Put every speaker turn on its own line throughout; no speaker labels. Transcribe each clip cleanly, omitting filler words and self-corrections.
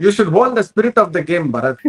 You should hold the spirit of the game Bharath.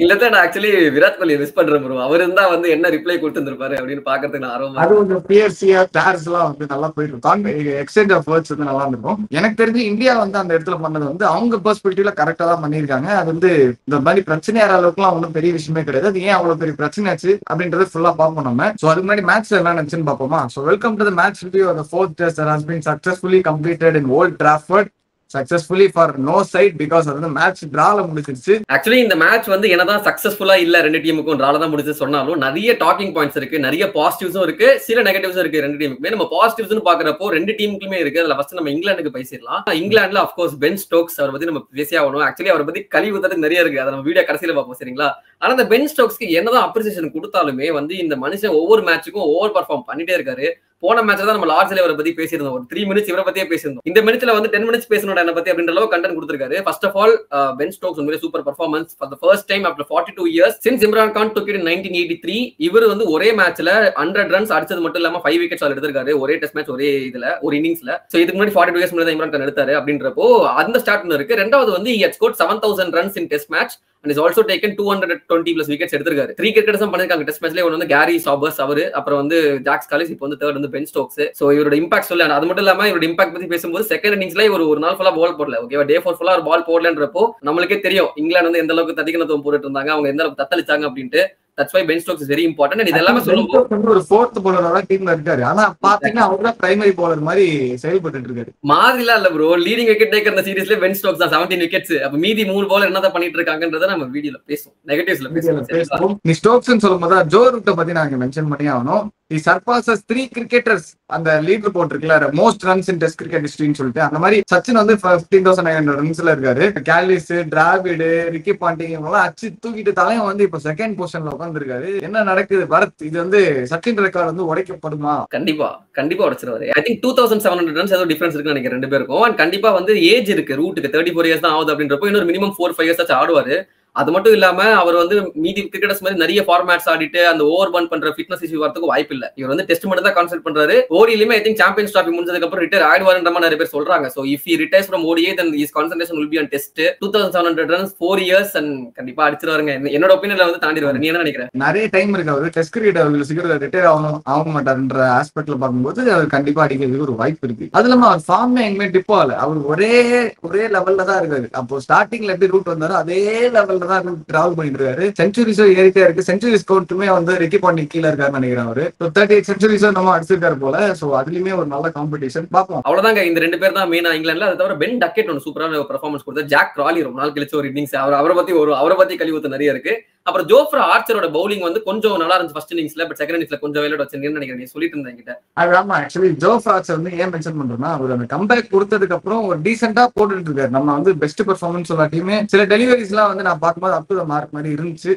இல்லதான் நான் actually Virat Kohli miss பண்றேன் bro. அவர் இருந்தா வந்து என்ன ரிப்ளை கொடுத்திருப்பாரு அப்படின்னு பாக்குறதுக்கு நான் ஆர்வமா.
அது கொஞ்சம் பிஎஸ்சியா ஸ்டார்ஸ் எல்லாம் வந்து நல்லா போயிட்டு இருக்கும். எக்ஸ்சேஞ்ச் ஆஃப் வேர்ட்ஸ் வந்து நல்லா இருக்கும். எனக்கு தெரிஞ்சு இந்தியா வந்து அந்த இடத்துல பண்ணது வந்து அவங்க பெர்ஸ்பெக்டிவ்ல கரெக்டா தான் பண்ணிருக்காங்க. அது வந்து இந்த மாதிரி பிரச்சனையார அளவுக்குலாம் ஒன்றும் பெரிய விஷயமே கிடையாது. அது ஏன் அவ்வளவு பெரிய பிரச்சனை ஆச்சு அப்படின்றது ஃபுல்லா பார்ப்போம் நம்ம. சோ அதுக்கு முன்னாடி மேட்ச் என்ன நினைச்சுன்னு பார்ப்போமா. So welcome to the match review of the fourth test that has been successfully completed in Old Trafford. Successfully for no side because அது மேட்ச் டிரால முடிஞ்சிருச்சு.
ஆக்சுவலி இந்த மேட்ச் வந்து என்னதான் சக்சஸ்ஃபுல்லா இல்ல ரெண்டு டீமுக்கும் டிரால தான் முடிஞ்சு சொன்னாலும் நிறைய டாக்கிங் பாயிண்ட்ஸ் இருக்கு, நிறைய பாசிட்டிவ்ஸும் இருக்கு, சில நெகட்டிவ்ஸும் இருக்கு ரெண்டு டீமுக்குமே. நம்ம பாசிட்டிவ்ஸ்னு பாக்குறப்போ ரெண்டு டீமுக்குமே இருக்கு. அதுல ஃபர்ஸ்ட் நம்ம இங்கிலாந்துக்கு பேசிடலாம். இங்கிலாந்துல ஆஃப் கோர்ஸ் பென் ஸ்டோக்ஸ் அவரை பத்தி நம்ம பேசியே ஆகணும். ஆக்சுவலி அவரை பத்தி கழிவு ஊத்துறதுக்கு நிறைய இருக்கு. அதை நம்ம வீடியோ கடைசியில பார்ப்போம் சரிங்களா. ஆனா இந்த பென் ஸ்டோக்ஸ்க்கு என்னதான் அப்ரிசியேஷன் கொடுத்தாலுமே வந்து இந்த மனுஷன் ஒவ்வொரு மேட்சுக்கும் ஓவர் பர்ஃபார்ம் பண்ணிட்டே இருக்காரு. போன மேட்ச்ல தான் நம்ம லார்ஜ்ல இவரை பத்தி பேசியிருந்தோம். ஒரு 3 மினிட்ஸ் இவரை பத்தியே பேசியிருந்தோம். இந்த மினிட்ஸ்ல வந்து 10 மினிட்ஸ் பேசணும் என்ன பத்தி அப்படின்ற அளவு கண்டென்ட் கொடுத்திருக்காரு. First of all Ben Stokes உண்மையிலே super performance for the first time after 42 years since Imran Khan took it in 1983. இவர் வந்து ஒரே மேட்ச்ல 100 ரன்ஸ் அடிச்சது மட்டும் இல்லாம 5 விக்கெட்ஸ் ஆல் எடுத்திருக்காரு ஒரே டெஸ்ட் மேட்ச் ஒரே இதுல ஒரு இன்னிங்ஸ்ல. சோ இதுக்கு முன்னாடி 42 இயர்ஸ் முன்னாடி இம்ரான் கான் எடுத்தாரு அப்படின்றப்போ அந்த ஸ்டார்ட் இருக்கு. ரெண்டாவது வந்து he had scored 7000 runs in test match and is also taken 220 plus wickets எடுத்திருக்காரு. 3 கிரிக்கெட்டர்ஸ் பண்ணிருக்காங்க டெஸ்ட் மேட்ச்ல. ஒன்னு வந்து கேரி சாபர்ஸ் அவரு, அப்புறம் வந்து ஜாக்ஸ் காலிஸ், இப்போ வந்து தேர்ட் வந்து பென் ஸ்டோக்ஸ். சோ இவரோட இம்பாக்ட் சொல்ல அது மட்டும் இல்லாம இவரோட இம்பாக்ட் பத்தி பேசும்போது செகண்ட் இன்னிங்ஸ்ல ஒரு நாள் ஃபுல்லா பால் போடல. ஓகேவா, டே 4 ஃபுல்லா ஒரு பால் போடலன்றப்போ நம்மளுக்கே தெரியும் இங்கிலாந்து வந்து எந்த அளவுக்கு ததிகனத்துவம் போட்டுட்டு இருந்தாங்க, அவங்க எந்த அளவுக்கு தத்தளிச்சாங்க அப்படின்ட்டு. That's why Ben Stokes is very important. And இதெல்லாம் சொல்லும்போது
ஒரு ஃபோர்த் பவுலரோட டீம்ல இருக்காரு. ஆனா பாத்தீங்கன்னா அவர் தான் பிரைமரி பவுலர் மாதிரி செயல்பட்டு இருக்காரு.
மாதிரில இல்ல ப்ரோ. லீடிங் விக்கெட் டேக்கர் இந்த சீரிஸ்ல பென் ஸ்டோக்ஸ் தான் 17 விக்கெட்ஸ். அப்ப மீதி 3 பவுலர் என்னதான் பண்ணிட்டு இருக்காங்கன்றத நம்ம வீடியோல பேசுவோம். நெகட்டிவ்ஸ்ல பேசுவோம்.
நீ ஸ்டோக்ஸ்னு சொல்லும்போது ஜோ ரூட்டை பத்தி நாங்க மென்ஷன் பண்ணி ஆகணும். He surpasses 3 cricketers அந்த லீடர் போட்டிருக்கல most runs in test cricket ஹிஸ்டரின்னு சொல்லிட்டு. அந்த மாதிரி சச்சின் வந்து 15,900 ரன்ஸ்ல இருக்காரு. கேலிஸ், டிராவிடு, ரிக்கி பாண்டிங் இவங்கெல்லாம் அச்சு தூக்கிட்டு தலைவன் வந்து இப்ப செகண்ட் பொசிஷன்ல உட்காந்துருக்காரு. என்ன நடக்குது பரத்? இது வந்து சச்சின் ரெக்கார்ட் வந்து உடைக்கப்படுமா?
கண்டிப்பா கண்டிப்பா உடைச்சிருவாரு. ஐ திங்க் 2700 ரன்ஸ் ஏதோ டிஃபரன்ஸ் இருக்கு நினைக்கிறேன் ரெண்டு பேருக்கும். அண்ட் கண்டிப்பா வந்து ஏஜ் இருக்கு ரூட்டுக்கு 34 இயர்ஸ் தான் ஆகுது அப்படின்றப்போ இன்னொரு மினிமம் 4-5 இயர்ஸ் ஆச்சு ஆடுவாரு. அது மட்டும் இல்லாம அவர் வந்து மீதி கிரிக்கெட்டர்ஸ் மாதிரி நிறைய ஃபார்மேட்ஸ் ஆடிட்டு அந்த ஓவர் பர்ன் பண்ற ஃபிட்னஸ் இஷ்யூ வரதுக்கு வாய்ப்பு இல்ல. இவர் வந்து டெஸ்ட் மட்டும் தான் கான்சென்ட்ரேட் பண்றாரு. ஓடியிலுமே ஐ திங்க் சாம்பியன்ஸ் டிராஃபி முடிஞ்சதுக்கு அப்புறம் ரிட்டையர் ஆயிடுவாருன்ற மாதிரி நிறைய பேர் சொல்றாங்க. So if he retires from ODI then his concentration will be on test. 2700 runs 4 years and கண்டிப்பா அடிச்சிருவாருங்க. என்னோட ஒபினியன்ல வந்து தாண்டிடுவாரு. நீ என்ன நினைக்கிற?
நிறைய டைம் இருக்கு. அவரு டெஸ்ட் கிரிக்கெட் அவருக்கு சீக்கிரம் ரிட்டையர் ஆக மாட்டாருன்ற ஆஸ்பெக்ட்ல பார்க்கும்போது அவர் கண்டிப்பா அடிக்கிறதுக்கு ஒரு வாய்ப்பு இருக்கு. அது இல்லாம அவர் ஃபார்மே எங்கேயுமே டிப்போ ஆகல. அவர் ஒரே லெவல்ல தான் இருக்காரு. அப்போ ஸ்டார்டிங்ல எப்படி ரூட் வந்தாரோ அதே லெவல்ல தான் டிராவல் செஞ்சுரிஸோ ஏறிட்டே இருக்கு. செஞ்சுரிஸ் கவுண்ட்டுமே வந்து ரிக்கி பாண்டிங் கீழ இருக்காருன்னு நினைக்கிறேன். அவரு 38 செஞ்சுரிஸோ நம்ம அடிச்சிருக்காரு போல. சோ அதுலயுமே ஒரு நல்ல காம்படிஷன் பார்ப்போம்.
அவ்வளவுதாங்க. இந்த ரெண்டு பேர் தான் மெயினா இங்கிலாந்துல. அது தவிர பென் டக்கெட் ஒரு சூப்பரான பெர்ஃபார்மன்ஸ் கொடுத்தாரு. ஜாக் கிராலி ரொம்ப நாள் கழிச்சு ஒரு இன்னிங்ஸ் அவரை பத்தி கழிவுத்து நிறைய இருக்கு. அப்புறம் ஜோஃப்ரா ஆர்ச்சரோட பவுலிங் வந்து கொஞ்சம் நல்லா இருந்துச்சு ஃபர்ஸ்ட் இன்னிங்ஸ்ல. பட் செகண்ட் இன்னிங்ஸ்ல கொஞ்சம் வேலையோட வச்சிருக்கேன்னு நினைக்கிறேன். நீ சொல்லிட்டு இருந்தேன் கிட்ட.
ஆமா, ஆக்சுவலி ஜோஃப்ரா ஆர்ச்சர் வந்து ஏன் மென்ஷன் பண்றோம்னா அவர் அந்த கம்பேக் கொடுத்ததுக்கு அப்புறம் ஒரு டீசென்ட்டா போட்டுட்டு இருக்காரு. நம்ம வந்து பெஸ்ட் பெர்ஃபார்மன்ஸ் சொல்லாட்டியுமே சில டெலிவரிஸ் எல்லாம் வந்து நான் பார்க்கும்போது அப் டு த மார்க் மாதிரி இருந்துச்சு.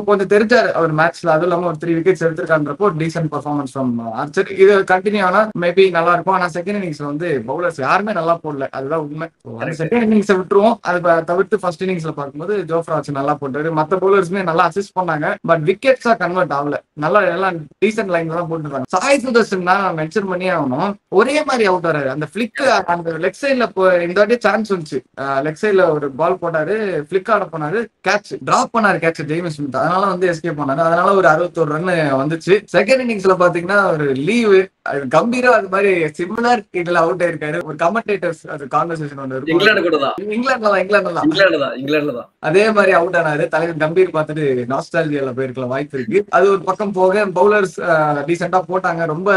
கொஞ்சம் தெரிஞ்சாரு அவர் மேட்ச்ல. அதுவும் இல்லாம ஒரு 3 விக்கெட்ஸ் எடுத்திருக்கான்றப்போ டீசென்ட் பெர்ஃபார்மன்ஸ் ஃப்ரம் ஆர்ச்சர். இது கண்டினியூ ஆனா மேபி நல்லா இருக்கும். ஆனா செகண்ட் இன்னிங்ஸ்ல வந்து பவுலர்ஸ் யாருமே நல்லா போடல. அதுதான் உண்மை. செகண்ட் இன்னிங்ஸ் விட்டுருவோம். அதை தவிர்த்து ஃபர்ஸ்ட் இன்னிங்ஸ்ல பார்க்கும்போது ஜோஃப்ரா ஆர்ச்சர் நல்லா போட்டாரு. மத்த பவுலர்ஸ்மே நல்லா அசிஸ்ட் பண்ணாங்க. பட் விக்கெட்ஸா கன்வெர்ட் ஆகல. நல்லா எல்லாம் டீசென்ட் லைன்ல தான் போட்டுருக்காங்க. சாய் சுதர்ஷன் தான் மென்ஷன் பண்ணி ஆகணும். ஒரே மாதிரி அவுட் ஆறாரு. அந்த பிளிக் அந்த லெக் சைட்ல இந்த வாட்டி சான்ஸ் வந்துச்சு. லெக் சைட்ல ஒரு பால் போட்டாரு, பிளிக் ஆட போனாரு, கேட்ச் டிராப் பண்ணாரு. கேட்ச் ஜெய்மஸ் ஸ்மித் அதனால வந்து எஸ்கேப் பண்ணாரு. அதனால ஒரு 61 ரன் வந்துச்சு. செகண்ட் இன்னிங்ஸ்ல பாத்தீங்கன்னா ஒரு லீவு கம்பீரா அது மாதிரி சிமிலர் இதுல அவுட் ஆயிருக்காரு. ஒரு கமெண்டேட்டர்ஸ் அது கான்வர்சேஷன் ஒன்று இருக்கும்.
இங்கிலாந்துல தான்
அதே மாதிரி அவுட் ஆனாரு. தலைவர் கம்பீர் பார்த்துட்டு நாஸ்டால்ஜியால போயிருக்கலாம் வாய்ப்பு இருக்கு. அது ஒரு பக்கம் போக பவுலர்ஸ் டீசெண்டா போட்டாங்க. ரொம்ப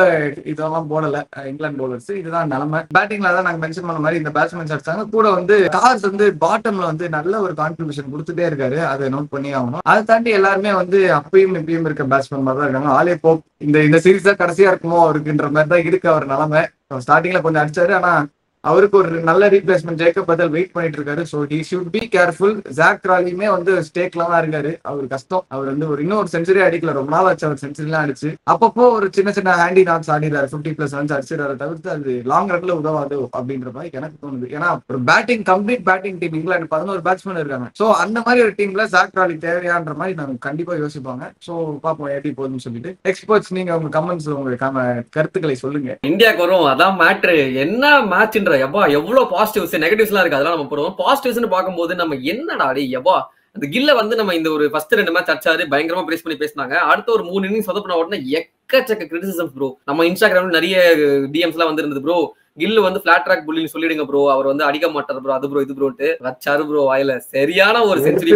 இதெல்லாம் போடல இங்கிலாந்து பவுலர்ஸ். இதுதான் நிலைமை. பேட்டிங்ல தான் நாங்க மென்ஷன் பண்ண மாதிரி இந்த பேட்ஸ்மேன்ஸ் அடிச்சாங்க. கூட வந்து கார்ஸ் வந்து பாட்டம்ல வந்து நல்ல ஒரு கான்ட்ரிபியூஷன் கொடுத்துட்டே இருக்காரு. அதை நோட் பண்ணி ஆகணும். அதை தாண்டி எல்லாருமே வந்து அப்பயும் இப்பயும் இருக்க பேட்ஸ்மேன் மாதிரி தான் இருக்காங்க. ஆலே போப் இந்த சீரீஸ் தான் கடைசியா இருக்குமோ அவருக்குன்ற மாதிரி தான் இருக்கு அவர் நிலைமை. ஸ்டார்டிங்ல கொஞ்சம் அடிச்சாரு. ஆனா அவருக்கு ஒரு நல்ல ரீப்ளேஸ்மெண்ட் ஜேக்கப் பதல் வெயிட் பண்ணிட்டு இருக்காரு. So he should be careful. Zak கிராலியுமே வந்து ஸ்டேக்ல தான் இருக்காரு. அவர் கஷ்டம். அவர் வந்து இன்னொரு செஞ்சுரி அடிக்கல. ரொம்ப நாள் ஆச்சு அவர் செஞ்சுரி எல்லாம் அடிச்சு. அப்பப்போ ஒரு சின்ன ஹேண்டி நாட்ஸ் ஆடிறாரு. 50+ ரன்ஸ் அடிச்சிடாரு. தவிர்த்து அது லாங் ரன்ல உதவாது அப்படின்ற மாதிரி எனக்கு தோணுது. ஏன்னா ஒரு complete batting team England 11 batsman இருக்காங்க. சோ அந்த மாதிரி ஒரு டீம்ல ஜாக் கிராலி தேவையான்ற மாதிரி நாங்க கண்டிப்பா யோசிப்பாங்க. சோ பாப்போம் எப்படி போகுதுன்னு சொல்லிட்டு. எக்ஸ்பர்ட்ஸ் நீங்க உங்க கமெண்ட்ஸ்ல உங்க கருத்துக்களை சொல்லுங்க.
இந்தியாவுக்கு வரும். அதான் மேட்ரு. என்ன மேட்ச்ன்ற எவ்வா எவ்வளவு பாசிட்டிவ்ஸ் நெகட்டிவ்ஸ் எல்லாம் இருக்கு, அதெல்லாம் நம்ம போடுவோம். பாசிட்டிவ்ஸ்னு பார்க்கும்போது நம்ம என்னடா டே எவ்வா அந்த கில்ல வந்து நம்ம இந்த ஒரு ஃபர்ஸ்ட் 2 மேட்ச் அடிச்சாரு, பயங்கரமா பிரேஸ் பண்ணி பேசினாங்க. அடுத்த ஒரு 3 இன்னிங்ஸ் சொதப்பின உடனே எக்கச்சக்க கிரிட்டிசிசம் ப்ரோ. நம்ம இன்ஸ்டாகிராம்ல நிறைய டிஎம்ஸ் எல்லாம் வந்து இருந்தது ப்ரோ, கில்லு வந்து பிளாட் ட்ராக் புல்லின்னு சொல்லிடுங்க ப்ரோ, அவர் வந்து அடிக்க மாட்டார் ப்ரோ, அது ப்ரோ இது ப்ரோட்டு வச்சாரு ப்ரோ வாயில. சரியான ஒரு செஞ்சுரி.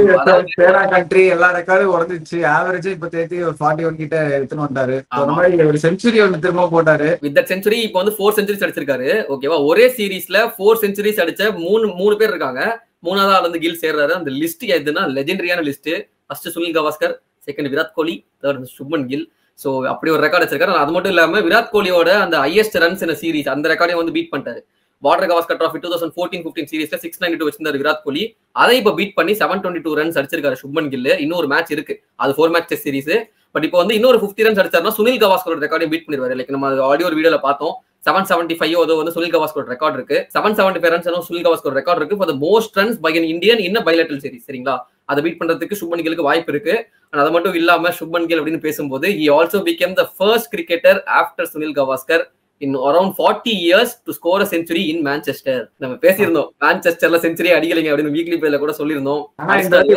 கண்ட்ரி எல்லா ரெக்கார்டும் உடஞ்சிச்சு. ஆவரேஜ் இப்ப தேத்தி ஒரு 41 கிட்ட எடுத்துன்னு வந்தாரு. அந்த மாதிரி ஒரு செஞ்சுரி ஒன்று திரும்ப போட்டாரு.
வித் தட் செஞ்சுரி இப்போ வந்து 4 செஞ்சுரிஸ் அடிச்சிருக்காரு. ஓகேவா, ஒரே சீரீஸ்ல 4 செஞ்சுரிஸ் அடிச்ச மூணு பேர் இருக்காங்க. 3வது ஆள் வந்து கில் சேர்றாரு. அந்த லிஸ்ட் எதுனா லெஜெண்டரியான list. First Sunil Gavaskar, second Virat Kohli, third Shubman Gill. So அப்படி ஒரு ரெக்கார்ட் வச்சிருக்காரு. அது மட்டும் இல்லாம விராட் கோலியோட அந்த ஹையஸ்ட் ரன்ஸ் இன் சீரிஸ் அந்த ரெக்கார்டையும் வந்து பீட் பண்ணிட்டாரு. பார்டர் கவாஸ்கர் ட்ராஃபி 2014-15 சீரிஸ்ல 692 வச்சிருந்தாரு விராட் கோலி. அதை இப்ப பீட் பண்ணி 722 ரன்ஸ் அடிச்சிருக்காரு சுப்மன் கில். இன்னொரு மேட்ச் இருக்கு, அது 4 மேட்ச் டெஸ்ட் சீரிஸ். பட் இப்போ வந்து இன்னொரு 50 ரன்ஸ் அடிச்சாருன்னா சுனில் கவாஸ்கரோட ரெக்கார்டையும் பீட் பண்ணிடுவாரு. லைக் நம்ம ஆடியோ வீடியோல பார்த்தோம், 775 வந்து சுனில் கவாஸ்கர் ரெக்கார்ட் இருக்கு. 775 ரன்ஸ் சுனில் கவாஸ்கர் ரெக்கார்ட் இருக்கு for the most runs by an Indian in a bilateral series. சரிங்களா, அதை பீட் பண்றதுக்கு சுப்மன் கில்லுக்கு வாய்ப்பு இருக்கு. அது மட்டும் இல்லாம சுப்மன் கில் அப்படின்னு பேசும்போது he also became the first cricketer after Sunil Gavaskar in around 40 years to score a century in Manchester. நம்ம பேசியிருந்தோம் மான்செஸ்டர்ல செஞ்சுரி அடிக்கலைங்க அப்படின்னு வீக்லி பிளேல கூட சொல்லியிருந்தோம்.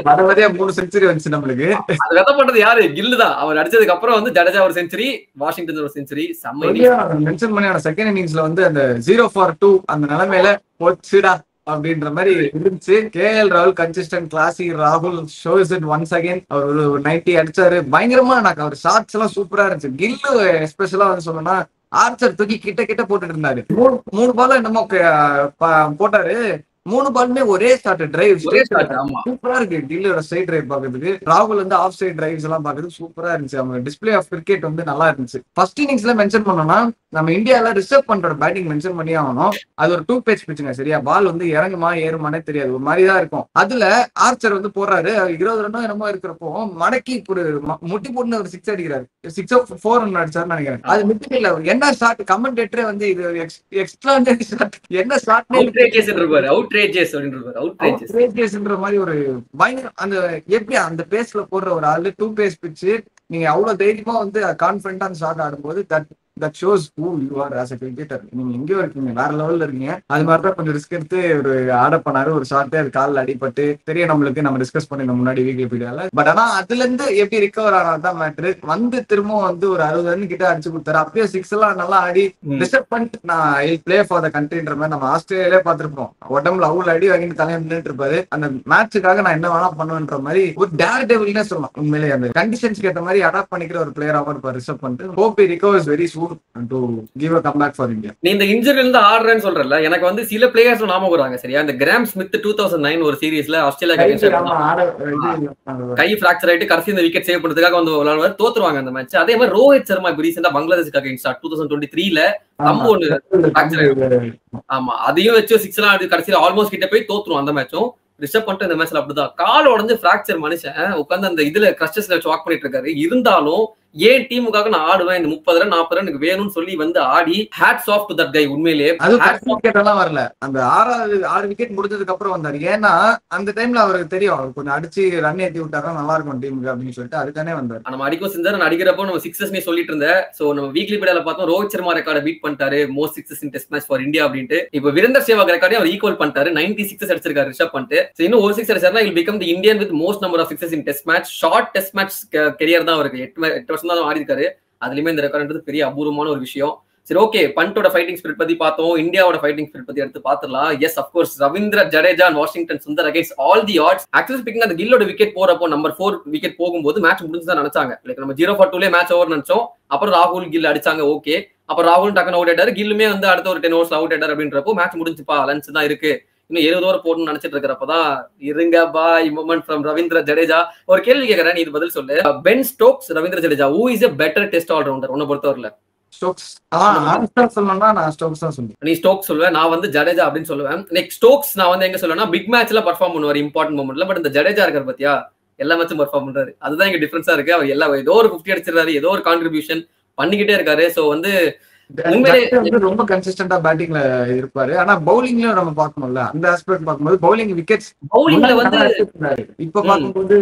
வரவதே 3 செஞ்சுரி வந்துச்சு நம்மளுக்கு.
அது வெத பண்றது யாரு? கில்லு தான். அவர் அடிச்சதுக்கு அப்புறம் வந்து ஜடேஜா ஒரு செஞ்சுரி, வாஷிங்டன் ஒரு செஞ்சுரி.
மென்ஷன் பண்ணி செகண்ட் இன்னிங்ஸ்ல வந்து அந்த 0 for 2 அந்த நிலைமையில போச்சுடா அப்படின்ற மாதிரி இருந்துச்சு. KL ராகுல் கன்சிஸ்டன்ட் கிளாசி. ராகுல் ஷோஸ் இட் ஒன்ஸ் அகைன். அவர் ஒரு 90 அடிச்சாரு. பயங்கரமா எனக்கு அவர் ஷாட்ஸ் எல்லாம் சூப்பரா இருந்துச்சு. கில்லு எஸ்பெஷலா வந்து சொல்லணும்னா ஆர்ச்சர் தூக்கி கிட்ட போட்டுட்டு இருந்தாரு. 3 பால் என்னமோ போட்டாரு. 3 பாலுமே ஒரே ஸ்டார்ட் டிரைவ் சூப்பரா இருக்கு. கில்லோட ஸ்ட்ரைட் டிரைவ் பாக்குறதுக்கு, ராகுல் வந்து ஆஃப் சைட் டிரைவ்ஸ் எல்லாம் பாக்குறதுக்கு சூப்பரா இருந்துச்சு. அவங்க டிஸ்பிளே ஆஃப் கிரிக்கெட் வந்து நல்லா இருந்துச்சு. ஃபர்ஸ்ட் இன்னிங்ஸ்ல மென்ஷன் பண்ணோம்னா நம்ம இந்தியால ரிஷப் பண்டோட பேட்டிங் மென்ஷன் பண்ணி ஆகணும். அது ஒரு 2 பேஜ் பிச்சுங்க. சரியா, பால் வந்து இறங்குமா ஏறுமானே தெரியாது, ஒரு மாதிரிதான் இருக்கும். அதுல ஆர்ச்சர் வந்து போறாரு, 20 ரன்னோ என்னமோ இருக்கிறப்போ மடக்கி ஒரு முட்டி போட்டு ஒரு 6 அடிக்கிறாரு. 6 ரன் அடிச்சாருன்னு நினைக்கிறேன். அது மிட்டில என்ன ஷாட், கமெண்டேட்டரே வந்து இது எக்ஸ்ட்ராடனரி ஷாட், என்ன ஷாட் மாதிரி ஒரு பயங்கர அந்த எப்படி அந்த பேஸ்ல போடுற ஒரு ஆளு 2 பேஸ் பிச்சு நீங்க அவ்வளவு தைரியமா வந்து கான்பிடண்டா அந்த ஷாட் ஆடும்போது that shows who you are as a cricketer. நீங்க எங்கேயோ இருக்கீங்க, வேற லெவல்ல இருக்கீங்க. அது மாதிரிதான் கொஞ்சம் ரிஸ்க் எடுத்து ஒரு ஆட பண்ணாரு. ஒரு ஷாட் அது காலில் அடிபட்டு தெரியும் நம்மளுக்கு, நம்ம டிஸ்கஸ் பண்ணிருந்தோம் முன்னாடி வீக்லி பீடியால. பட் ஆனா அதுல இருந்து எப்படி ரிகவர் ஆனாதான் மேட்ரு. வந்து திரும்ப வந்து ஒரு 60 ரன் கிட்ட அடிச்சு கொடுத்தாரு. அப்பயே 6 எல்லாம் நல்லா ஆடி ரிசர்வ் பண்ணிட்டு நான் பிளே ஃபார் த கண்ட்ரின்ற மாதிரி நம்ம ஆஸ்திரேலியாலே பார்த்திருப்போம். உடம்புல அவ்வளவு அடி வாங்கிட்டு தலையை நின்றுட்டு இருப்பாரு. அந்த மேட்சுக்காக நான் என்ன வேணா பண்ணுவேன்ற மாதிரி ஒரு டேர் டெவில்னே சொல்லலாம். உண்மையிலேயே அந்த கண்டிஷன்ஸ்க்கு ஏற்ற மாதிரி அடாப்ட் பண்ணிக்கிற ஒரு பிளேயராக இருப்பார் ரிசர்வ் பண்ணிட்டு. Hope he recovers very soon to give a comeback for India.
நீ இந்த இன்ஜுரில இருந்து ஆடுறேன்னு சொல்றல, எனக்கு வந்து சில பிளேயர்ஸ் ஞாபகம் வராங்க. சரியா, இந்த கிராம் ஸ்மித் 2009 ஒரு சீரிஸ்ல ஆஸ்திரேலியா கை பிராக்சர் ஆயிட்டு கடைசி இந்த விக்கெட் சேவ் பண்றதுக்காக வந்து விளையாடுவார், தோத்துருவாங்க அந்த மேட்ச். அதே மாதிரி ரோஹித் சர்மா இப்ப ரீசெண்டா பங்களாதேஷ்காக 2023ல தம்பு ஒண்ணு பிராக்சர் ஆயிடும். ஆமா, அதையும் வச்சு 6 எல்லாம் கடைசியில ஆல்மோஸ்ட் கிட்ட போய் தோத்துரும் அந்த மேட்சும். ரிஷப் பண்ணிட்டு இந்த மேட்ச்ல அப்படிதான் கால் உடஞ்சு பிராக்சர் மனுஷன் உட்காந்து அந்த இதுல கிரஷஸ்ல வச்சு வாக் பண்ணிட்டு இருக்காரு. இருந்தாலும் ஏன் டீமுக்காக நான் ஆடுவேன், இந்த 30 ரன் 40 ரன் எனக்கு வேணும்னு சொல்லி வந்து ஆடி hats off to that guy. உண்மையிலேயே
விக்கெட் எல்லாம் வரல, அந்த 6 விக்கெட் முடிஞ்சதுக்கு அப்புறம் வந்தாரு. ஏன்னா அந்த டைம்ல அவருக்கு தெரியும் அவர் கொஞ்சம் அடிச்சு ரன் ஏத்தி விட்டாதான் நல்லா இருக்கும் டீமுக்கு அப்படின்னு சொல்லிட்டு அதுக்கானே வந்தாரு.
நம்ம அடிக்கும் செஞ்சாரு. நான் அடிக்கிறப்போ நம்ம 6 சொல்லிட்டு இருந்தேன். சோ நம்ம வீக்லி பீடியால பார்த்தோம், ரோஹித் சர்மா ரெக்கார்டை பீட் பண்ணிட்டாரு, most 6 in test match for India அப்படின்ட்டு. இப்போ வீரேந்தர் சேவாக் ரெக்கார்டையும் அவர் ஈக்குவல் பண்ணிட்டாரு, 96 அடிச்சிருக்காரு ரிஷப் பண்ணிட்டு. இன்னும் ஒரு 6 அடிச்சாருன்னா will become the Indian with most number of sixes in test match. Short test match career தான் அவருக்கு. 8 வருஷம் தான் ஆடி இருக்காரு. அதுலயுமே இந்த ரெக்கார்ட்ன்றது பெரிய அபூர்வமான ஒரு விஷயம். சரி, ஓகே, பண்டோட ஃபைட்டிங் ஸ்பிரிட் பத்தி பார்த்தோம், இந்தியாவோட ஃபைட்டிங் ஸ்பிரிட் பத்தி எடுத்து பாத்துடலாம். Yes, of course, Ravindra Jadeja and Washington Sundar against all the odds. Actually speaking அந்த கில்லோட விக்கெட் போறப்போ நம்பர் 4 விக்கெட் போகும்போது மேட்ச் முடிஞ்சுதான் நினைச்சாங்க. லைக் நம்ம 0 for 2 மேட்ச் ஓவர் நினைச்சோம். அப்புறம் ராகுல் கில் அடிச்சாங்க, ஓகே. அப்புறம் ராகுல் டக்குனு அவுட் ஆயிட்டாரு, கில்லுமே வந்து அடுத்த ஒரு 10 ஓவர்ஸ் அவுட் ஆயிட்டாரு. அப்படின்றப்போ மேட்ச் முடிஞ்சுப்பா, லன்ச் தான் இருக்கு, இன்னும் 70 ஓவர் போடணும்னு நினைச்சிட்டு இருக்கிறப்பதான் இருங்க பாய் மொமெண்ட் ஃப்ரம் ரவீந்திர ஜடேஜா. ஒரு கேள்வி கேட்கறேன், நீ இது பதில் சொல்லு. Ben Stokes, Ravindra Jadeja, who is a better test all rounder உன்னை பொறுத்தவரையில? நீ ஸ்டோக்ஸ் சொல்லுவேன், நான் வந்து ஜடேஜா அப்படின்னு சொல்லுவேன். நெக்ஸ்ட் ஸ்டோக்ஸ் நான் வந்து எங்க சொல்லுவேன்னா பிக் மேட்ச்ல பர்ஃபார்ம் பண்ணுவார் இம்பார்ட்டன்ட் மொமெண்ட்ல. பட் இந்த ஜடேஜா இருக்காரு பாத்தியா, எல்லா மேட்சும் பர்ஃபார்ம் பண்றாரு. அதுதான் இங்க டிஃபரன்ஸா இருக்கு. அவர் ஏதோ ஒரு 50 அடிச்சிருக்காரு, ஏதோ ஒரு கான்ட்ரிபியூஷன் பண்ணிக்கிட்டே இருக்காரு. சோ வந்து உண்மையிலே
வந்து ரொம்ப கன்சிஸ்டன்டா பேட்டிங்ல இருப்பாரு. ஆனா பவுலிங்லயும் நம்ம பார்க்கணும்ல, அந்த ஆஸ்பெக்ட் பார்க்கும்போது பவுலிங் விக்கெட்ஸ்
பவுலிங்ல வந்து
இப்ப பார்க்கும்போது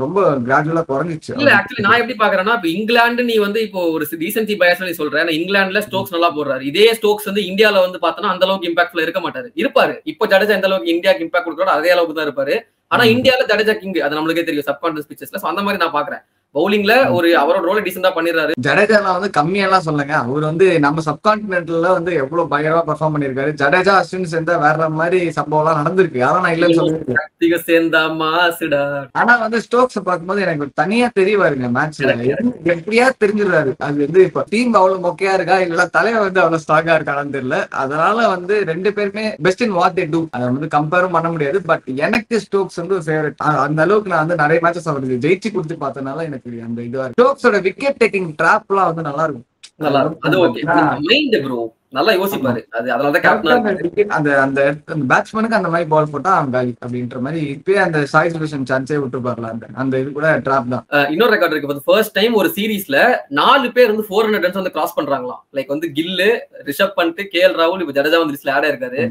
ரொம்ப கிராஜுவலா குறைஞ்சிச்சு.
இல்ல ஆக்சுவலி நான் எப்படி பாக்குறேன்னா, இப்ப இங்கிலாந்து நீ வந்து இப்போ ஒரு டீசன்சி பயஸ் நீ சொல்ற. இங்கிலாந்துல ஸ்டோக்ஸ் நல்லா போடுறாரு. இதே ஸ்டோக்ஸ் வந்து இந்தியால வந்து பார்த்தனா அந்த அளவுக்கு இம்பாக்ட்ஃபுல்லா இருக்க மாட்டாரு. இருப்பாரு. இப்போ ஜடேஜா எந்த அளவுக்கு இந்தியாக்கு இம்பாக்ட் கொடுக்குறாரோ அதே அளவுக்கு தான் இருப்பாரு. ஆனா இந்தியால ஜடேஜா கிங். அது நம்மளுக்கே தெரியும் சப்கான்ஷியஸ் பிச்சர்ஸ்ல. சோ அந்த மாதிரி நான் பாக்குறேன். பவுலிங்ல ஒரு அவரோட ரோல டீசென்ட்டா பண்ணிடுறாரு.
ஜடேஜா வந்து கம்மியெல்லாம் சொல்லுங்க. அவர் வந்து நம்ம சப்கான்டினென்ட்ல வந்து எவ்வளவு பயங்கரமா பெர்ஃபார்ம் பண்ணிருக்காரு. ஜடேஜா அஸ்வின் சேர்ந்தா வேற மாதிரி சம்பவம் எல்லாம் நடந்திருக்கு. அதான் நான் இல்லன்னு சொல்லிருக்கேன்.
சேர்ந்தா மாசுடா.
ஆனா வந்து ஸ்டோக்ஸ் பார்க்கும்போது எனக்கு தனியா தெரியவாருங்க மேட்ச்ல. எப்படியா தெரிஞ்சிடுறாரு. அது வந்து இப்ப டீம் அவ்வளவு மொக்கையா இருக்கா இல்ல தலைவர் வந்து அவ்வளவு ஸ்ட்ராங்கா இருக்கான்னு தெரியல. அதனால வந்து ரெண்டு பேருமே best in what they do. அதை வந்து கம்பேரும் பண்ண முடியாது. பட் எனக்கு ஸ்டோக்ஸ் வந்து ஃபேவரட். அந்த அளவுக்கு நான் வந்து நிறைய மேட்சஸ் அவருக்கு ஜெயிச்சு கொடுத்து பார்த்தனால எனக்கு அந்த இதுவா இருக்கு. ஸ்டோக்ஸோட விக்கெட் டேக்கிங் டிராப்லாம் வந்து நல்லா இருக்கும்.
நல்லா இருக்கும். அது ஓகே. மைண்ட் ப்ரோ நல்லா யோசிப்பாரு. அது அதனால தான் கேப்டன்
அந்த அந்த பேட்ஸ்மேனுக்கு அந்த மாதிரி பால் போட்டா அவன் காலி அப்படின்ற மாதிரி இப்பயே அந்த சாய் சுதர்ஷன் சான்ஸே விட்டு பாரல. அந்த இது கூட டிராப் தான்.
இன்னொரு ரெக்கார்ட் இருக்கு. ஃபர்ஸ்ட் டைம் ஒரு சீரீஸ்ல 4 பேர் வந்து 400 ரன்ஸ் வந்து கிராஸ் பண்றாங்களாம். லைக் வந்து கில்லு, ரிஷப் பண்ட், கேஎல் ராகுல், இப்ப ஜடேஜா வந்து லிஸ்ட்ல ஆட் ஆயிருக்காரு.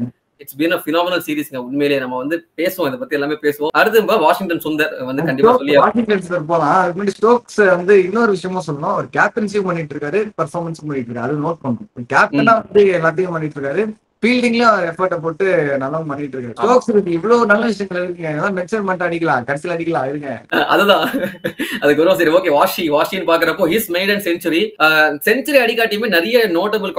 இட்ஸ் பீன் a phenomenal சீரிஸ்ங்க. உண்மையிலேயே நம்ம வந்து பேசுவோம், இத பத்தி எல்லாமே பேசுவோம். அடுத்து வாஷிங்டன் சுந்தர் வந்து கண்டிப்பா சொல்லி
வாஷிங்டன் சுந்தர் போலாம். அதுக்கு முன்னாடி ஸ்டோக்ஸ் வந்து இன்னொரு விஷயமும் சொல்லணும். ஒரு கேப்டன்சியும் பண்ணிட்டு இருக்காரு, பெர்ஃபார்மன்ஸும் பண்ணிட்டு இருக்காரு. அது நோட் பண்ணணும். கேப்டனா வந்து எல்லாத்தையும் பண்ணிட்டு இருக்காரு. ஃபீல்டிங்லயும் அவர் எஃபர்ட்டை போட்டு நல்லா பண்ணிட்டு இருக்காரு. ஸ்டோக்ஸ் இவ்வளவு நல்ல விஷயங்கள் இருக்கு. மெச்சர்மெண்ட் அடிக்கலாம், கடைசியில் அடிக்கலாம் இருங்க.
அதுதான் அதுக்கு வரும். சரி ஓகே. வாஷின்னு பாக்குறப்போ ஹிஸ் மெய்டன் செஞ்சுரி அடிக்காட்டியுமே நிறைய நோட்டபிள்